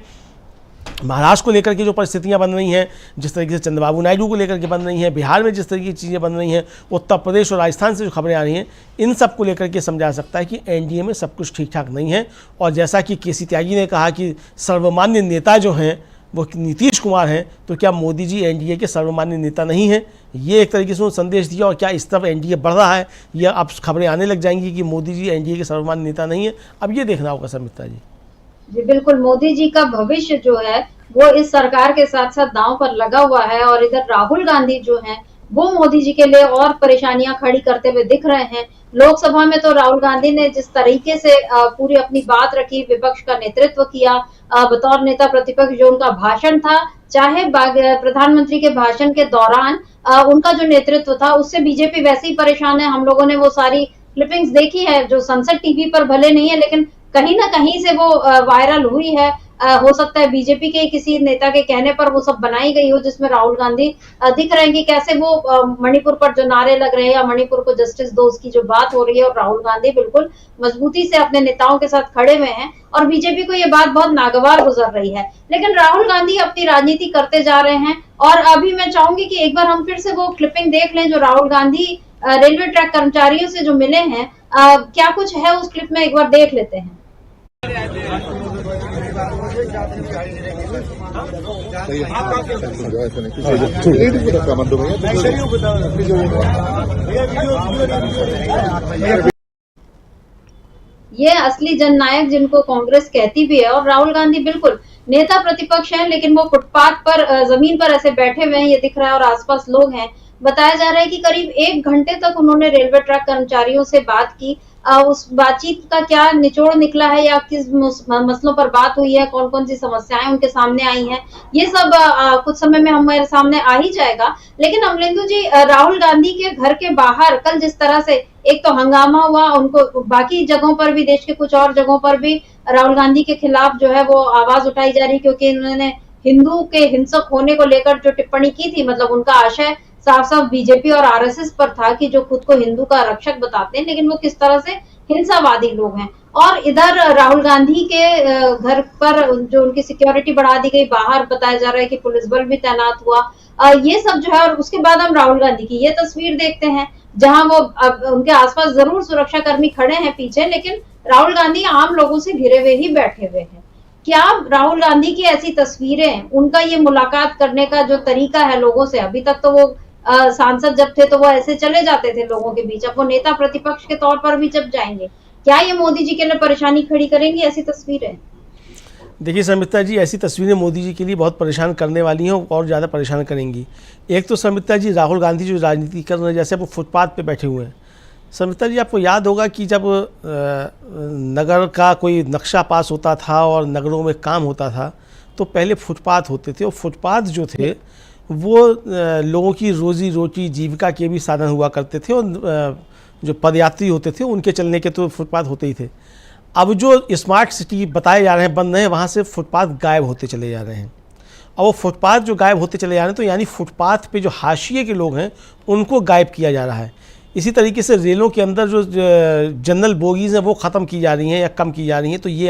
महाराष्ट्र को लेकर के जो परिस्थितियां बन रही हैं, जिस तरीके से चंद्रबाबू नायडू को लेकर के बन रही हैं, बिहार में जिस तरीके की चीज़ें बन रही हैं, उत्तर प्रदेश और राजस्थान से जो खबरें आ रही हैं, इन सब को लेकर के समझा सकता है कि एनडीए में सब कुछ ठीक ठाक नहीं है। और जैसा कि केसी त्यागी ने कहा कि सर्वमान्य नेता जो हैं वो नीतीश कुमार हैं, तो क्या मोदी जी एनडीए के सर्वमान्य नेता नहीं हैं? ये एक तरीके से संदेश दिया। और क्या इस तरफ एनडीए बढ़ रहा है या अब खबरें आने लग जाएंगी कि मोदी जी एनडीए के सर्वमान्य नेता नहीं है? अब ये देखना होगा समिता जी। जी बिल्कुल, मोदी जी का भविष्य जो है वो इस सरकार के साथ साथ दांव पर लगा हुआ है। और इधर राहुल गांधी जो हैं वो मोदी जी के लिए और परेशानियां खड़ी करते हुए दिख रहे हैं। लोकसभा में तो राहुल गांधी ने जिस तरीके से पूरी अपनी बात रखी, विपक्ष का नेतृत्व किया, बतौर नेता प्रतिपक्ष जो उनका भाषण था, चाहे प्रधानमंत्री के भाषण के दौरान उनका जो नेतृत्व था उससे बीजेपी वैसे ही परेशान है। हम लोगों ने वो सारी क्लिपिंग्स देखी है जो संसद टीवी पर भले नहीं है, लेकिन कहीं ना कहीं से वो वायरल हुई है। हो सकता है बीजेपी के किसी नेता के कहने पर वो सब बनाई गई हो, जिसमें राहुल गांधी दिख रहे हैं कि कैसे वो मणिपुर पर जो नारे लग रहे हैं या मणिपुर को जस्टिस दो उसकी जो बात हो रही है, और राहुल गांधी बिल्कुल मजबूती से अपने नेताओं के साथ खड़े हुए हैं और बीजेपी को ये बात बहुत नागवार गुजर रही है। लेकिन राहुल गांधी अपनी राजनीति करते जा रहे हैं। और अभी मैं चाहूंगी कि एक बार हम फिर से वो क्लिपिंग देख लें जो राहुल गांधी रेलवे ट्रैक कर्मचारियों से जो मिले हैं। क्या कुछ है उस क्लिप में, एक बार देख लेते हैं। ये असली जननायक जिनको कांग्रेस कहती भी है, और राहुल गांधी बिल्कुल नेता प्रतिपक्ष हैं, लेकिन वो फुटपाथ पर जमीन पर ऐसे बैठे हुए हैं, ये दिख रहा है, और आसपास लोग हैं। बताया जा रहा है कि करीब 1 घंटे तक उन्होंने रेलवे ट्रैक कर्मचारियों से बात की। उस बातचीत का क्या निचोड़ निकला है या किस मसलों पर बात हुई है, कौन कौन सी समस्याएं उनके सामने आई हैं, ये सब कुछ समय में हमारे सामने आ ही जाएगा। लेकिन अमलेंदु जी, राहुल गांधी के घर के बाहर कल जिस तरह से एक तो हंगामा हुआ, उनको बाकी जगहों पर भी, देश के कुछ और जगहों पर भी राहुल गांधी के खिलाफ जो है वो आवाज उठाई जा रही, क्योंकि उन्होंने हिंदू के हिंसक होने को लेकर जो टिप्पणी की थी, मतलब उनका आशय साफ साफ बीजेपी और आरएसएस पर था कि जो खुद को हिंदू का रक्षक बताते हैं, लेकिन वो किस तरह से हिंसावादी लोग हैं। और इधर राहुल गांधी के घर पर जो उनकी सिक्योरिटी बढ़ा दी गई, बाहर बताया जा रहा है कि पुलिस बल भी तैनात हुआ। ये सब जो है, और उसके बाद हम राहुल गांधी की ये तस्वीर देखते हैं जहां वो उनके आसपास जरूर सुरक्षा कर्मी खड़े हैं पीछे, लेकिन राहुल गांधी आम लोगों से घिरे हुए ही बैठे हुए हैं। क्या राहुल गांधी की ऐसी तस्वीरें, उनका ये मुलाकात करने का जो तरीका है लोगों से, अभी तक तो वो सांसद जब थे तो वो ऐसे चले जाते थे लोगों के बीच, अब वो नेता प्रतिपक्ष के तौर पर भी जब जाएंगे, क्या ये मोदी जी के लिए परेशानी खड़ी करेंगी ऐसी तस्वीरें? देखिए संमित्रा जी, ऐसी तस्वीरें मोदी जी के लिए बहुत परेशान करने वाली हैं और ज़्यादा परेशान करेंगी। एक तो संमित्रा जी, राहुल गांधी जो राजनीति कर रहे हैं, जैसे वो फुटपाथ पे बैठे हुए हैं। संमित्रा जी, आपको याद होगा कि जब नगर का कोई नक्शा पास होता था और नगरों में काम होता था तो पहले फुटपाथ होते थे, और फुटपाथ जो थे वो लोगों की रोज़ी रोटी जीविका के भी साधन हुआ करते थे, और जो पदयात्री होते थे उनके चलने के तो फुटपाथ होते ही थे। अब जो स्मार्ट सिटी बताए जा रहे हैं बन रहे हैं, वहाँ से फुटपाथ गायब होते चले जा रहे हैं। और वो फुटपाथ जो गायब होते चले जा रहे हैं, तो यानी फुटपाथ पे जो हाशिए के लोग हैं उनको गायब किया जा रहा है। इसी तरीके से रेलों के अंदर जो जनरल बोगीज़ हैं वो ख़त्म की जा रही हैं या कम की जा रही हैं। तो ये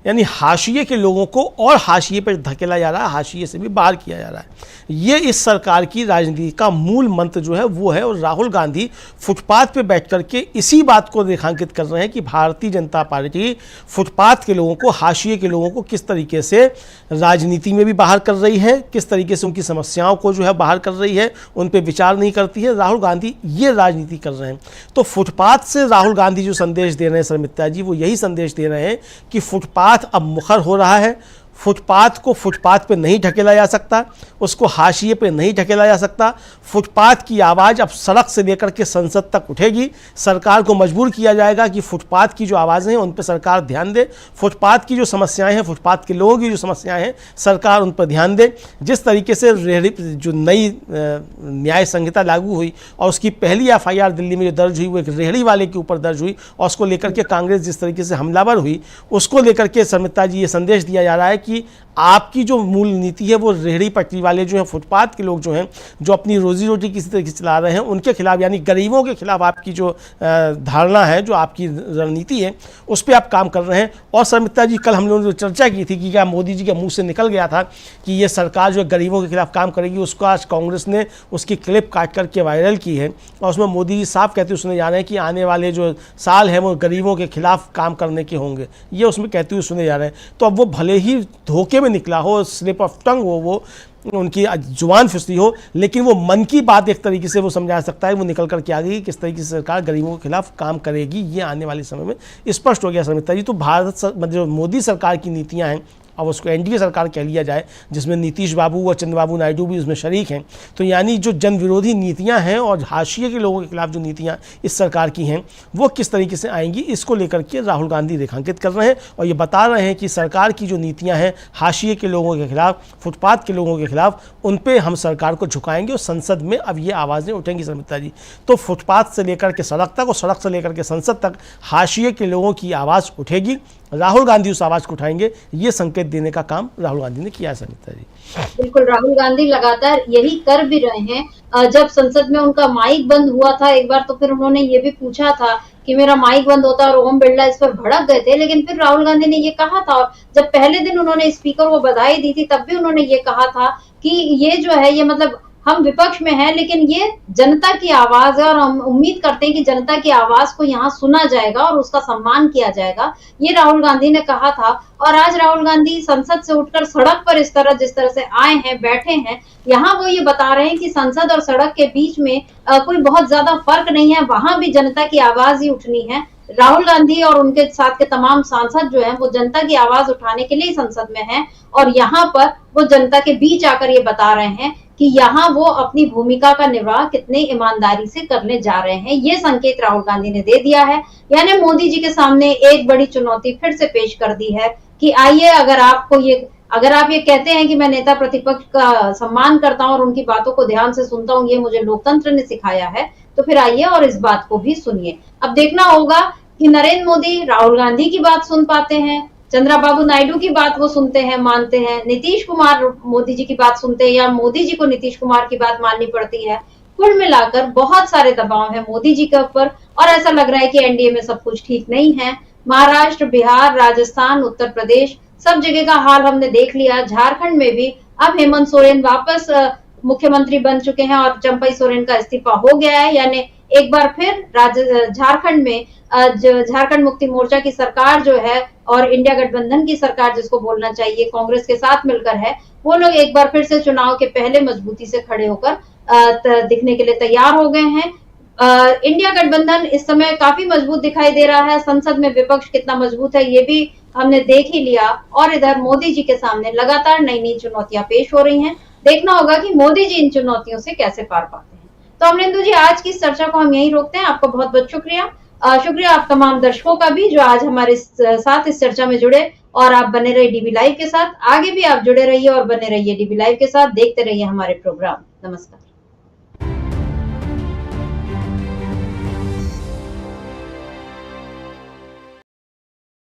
यानी हाशिए के लोगों को और हाशिए पर धकेला जा रहा है, हाशिए से भी बाहर किया जा रहा है। ये इस सरकार की राजनीति का मूल मंत्र जो है वो है। और राहुल गांधी फुटपाथ पे बैठ कर के इसी बात को रेखांकित कर रहे हैं कि भारतीय जनता पार्टी फुटपाथ के लोगों को, हाशिए के लोगों को किस तरीके से राजनीति में भी बाहर कर रही है, किस तरीके से उनकी समस्याओं को जो है बाहर कर रही है, उन पर विचार नहीं करती है। राहुल गांधी ये राजनीति कर रहे हैं। तो फुटपाथ से राहुल गांधी जो संदेश दे रहे हैं शर्मिष्ठा जी, वो यही संदेश दे रहे हैं कि फुटपाथ अब मुखर हो रहा है। फुटपाथ को फुटपाथ पे नहीं ढकेला जा सकता, उसको हाशिए पे नहीं ढकेला जा सकता। फुटपाथ की आवाज़ अब सड़क से लेकर के संसद तक उठेगी। सरकार को मजबूर किया जाएगा कि फुटपाथ की जो आवाज़ें हैं उन पर सरकार ध्यान दे। फुटपाथ की जो समस्याएं हैं, फुटपाथ के लोगों की जो समस्याएं हैं, सरकार उन पर ध्यान दे। जिस तरीके से रेहड़ी जो नई न्याय संहिता लागू हुई और उसकी पहली एफआईआर दिल्ली में जो दर्ज हुई वो एक रेहड़ी वाले के ऊपर दर्ज हुई, और उसको लेकर के कांग्रेस जिस तरीके से हमलावर हुई, उसको लेकर के शर्मिष्ठा जी ये संदेश दिया जा रहा है कि आपकी जो मूल नीति है वो रेहड़ी पटरी वाले जो हैं, फुटपाथ के लोग जो हैं, जो अपनी रोजी रोटी किसी तरीके से चला रहे हैं, उनके खिलाफ, यानी गरीबों के खिलाफ आपकी जो धारणा है, जो आपकी रणनीति है, उस पर आप काम कर रहे हैं। और शर्मिष्ठा जी, कल हम लोगों ने चर्चा की थी कि क्या मोदी जी के मुंह से निकल गया था कि ये सरकार जो गरीबों के खिलाफ काम करेगी, उसको आज कांग्रेस ने उसकी क्लिप काट करके वायरल की है, और उसमें मोदी जी साफ कहते हुए सुने जा रहे हैं कि आने वाले जो साल हैं वो गरीबों के खिलाफ काम करने के होंगे, ये उसमें कहते हुए सुने जा रहे हैं। तो अब वो भले ही धोखे में निकला हो, स्लिप ऑफ टंग हो, वो उनकी जुबान फिसली हो, लेकिन वो मन की बात एक तरीके से वो समझा सकता है, वो निकल करके आ गई किस तरीके से सरकार गरीबों के खिलाफ काम करेगी, ये आने वाले समय में स्पष्ट हो गया शर्मिष्ठा जी। तो भारत जो मोदी सरकार की नीतियां हैं अब उसको एनडीए सरकार कह लिया जाए, जिसमें नीतीश बाबू और चंद्रबाबू नायडू भी उसमें शरीक हैं, तो यानी जो जन विरोधी नीतियां हैं और हाशिए के लोगों के खिलाफ जो नीतियां इस सरकार की हैं वो किस तरीके से आएंगी, इसको लेकर के राहुल गांधी रेखांकित कर रहे हैं और ये बता रहे हैं कि सरकार की जो नीतियां हैं हाशिए के लोगों के खिलाफ, फुटपाथ के लोगों के खिलाफ, उन पर हम सरकार को झुकाएंगे और संसद में अब ये आवाज़ें उठेंगी। शर्मिष्ठा जी, तो फुटपाथ से लेकर के सड़क तक और सड़क से लेकर के संसद तक हाशिए के लोगों की आवाज़ उठेगी, राहुल गांधी उस आवाज़ को उठाएंगे, ये संकेत देने का काम राहुल गांधी ने किया है। शर्मिष्ठा जी, बिल्कुल, राहुल गांधी लगातार यही कर भी रहे हैं। जब संसद में उनका माइक बंद हुआ था एक बार, तो फिर उन्होंने ये भी पूछा था कि मेरा माइक बंद होता है, और ओम बिरला इस पर भड़क गए थे। लेकिन फिर राहुल गांधी ने ये कहा था, जब पहले दिन उन्होंने स्पीकर को बधाई दी थी तब भी उन्होंने ये कहा था कि ये जो है ये मतलब हम विपक्ष में हैं, लेकिन ये जनता की आवाज है और हम उम्मीद करते हैं कि जनता की आवाज को यहाँ सुना जाएगा और उसका सम्मान किया जाएगा, ये राहुल गांधी ने कहा था। और आज राहुल गांधी संसद से उठकर सड़क पर इस तरह जिस तरह से आए हैं, बैठे हैं, यहाँ वो ये बता रहे हैं कि संसद और सड़क के बीच में कोई बहुत ज्यादा फर्क नहीं है, वहां भी जनता की आवाज ही उठनी है। राहुल गांधी और उनके साथ के तमाम सांसद जो हैं वो जनता की आवाज उठाने के लिए संसद में हैं, और यहाँ पर वो जनता के बीच आकर ये बता रहे हैं कि यहाँ वो अपनी भूमिका का निर्वाह कितने ईमानदारी से करने जा रहे हैं। ये संकेत राहुल गांधी ने दे दिया है, यानी मोदी जी के सामने एक बड़ी चुनौती फिर से पेश कर दी है कि आइए, अगर आप ये कहते हैं कि मैं नेता प्रतिपक्ष का सम्मान करता हूं और उनकी बातों को ध्यान से सुनता हूं, ये मुझे लोकतंत्र ने सिखाया है, तो फिर आइए और इस बात को भी सुनिए। अब देखना होगा कि नरेंद्र मोदी राहुल गांधी की बात सुन पाते हैं, चंद्रबाबू नायडू की बात वो सुनते हैं, मानते हैं, नीतीश कुमार मोदी जी की बात सुनते हैं, या मोदी जी को नीतीश कुमार की बात माननी पड़ती है। कुल मिलाकर बहुत सारे दबाव है मोदी जी के ऊपर, और ऐसा लग रहा है कि एनडीए में सब कुछ ठीक नहीं है। महाराष्ट्र, बिहार, राजस्थान, उत्तर प्रदेश, सब जगह का हाल हमने देख लिया। झारखंड में भी अब हेमंत सोरेन वापस मुख्यमंत्री बन चुके हैं और चंपई सोरेन का इस्तीफा हो गया है, यानी एक बार फिर झारखंड में झारखंड मुक्ति मोर्चा की सरकार जो है और इंडिया गठबंधन की सरकार, जिसको बोलना चाहिए, कांग्रेस के साथ मिलकर है, वो लोग एक बार फिर से चुनाव के पहले मजबूती से खड़े होकर दिखने के लिए तैयार हो गए हैं। इंडिया गठबंधन इस समय काफी मजबूत दिखाई दे रहा है। संसद में विपक्ष कितना मजबूत है ये भी हमने देख ही लिया, और इधर मोदी जी के सामने लगातार नई नई चुनौतियां पेश हो रही हैं। देखना होगा कि मोदी जी इन चुनौतियों से कैसे पार पाते हैं। तो अमरिंदु जी, आज की इस चर्चा को हम यहीं रोकते हैं। आपका बहुत बहुत शुक्रिया। शुक्रिया आप तमाम दर्शकों का भी जो आज हमारे साथ इस चर्चा में जुड़े, और आप बने रहे डीबी लाइव के साथ। आगे भी आप जुड़े रहिए और बने रहिए डीबी लाइव के साथ, देखते रहिए हमारे प्रोग्राम। नमस्कार।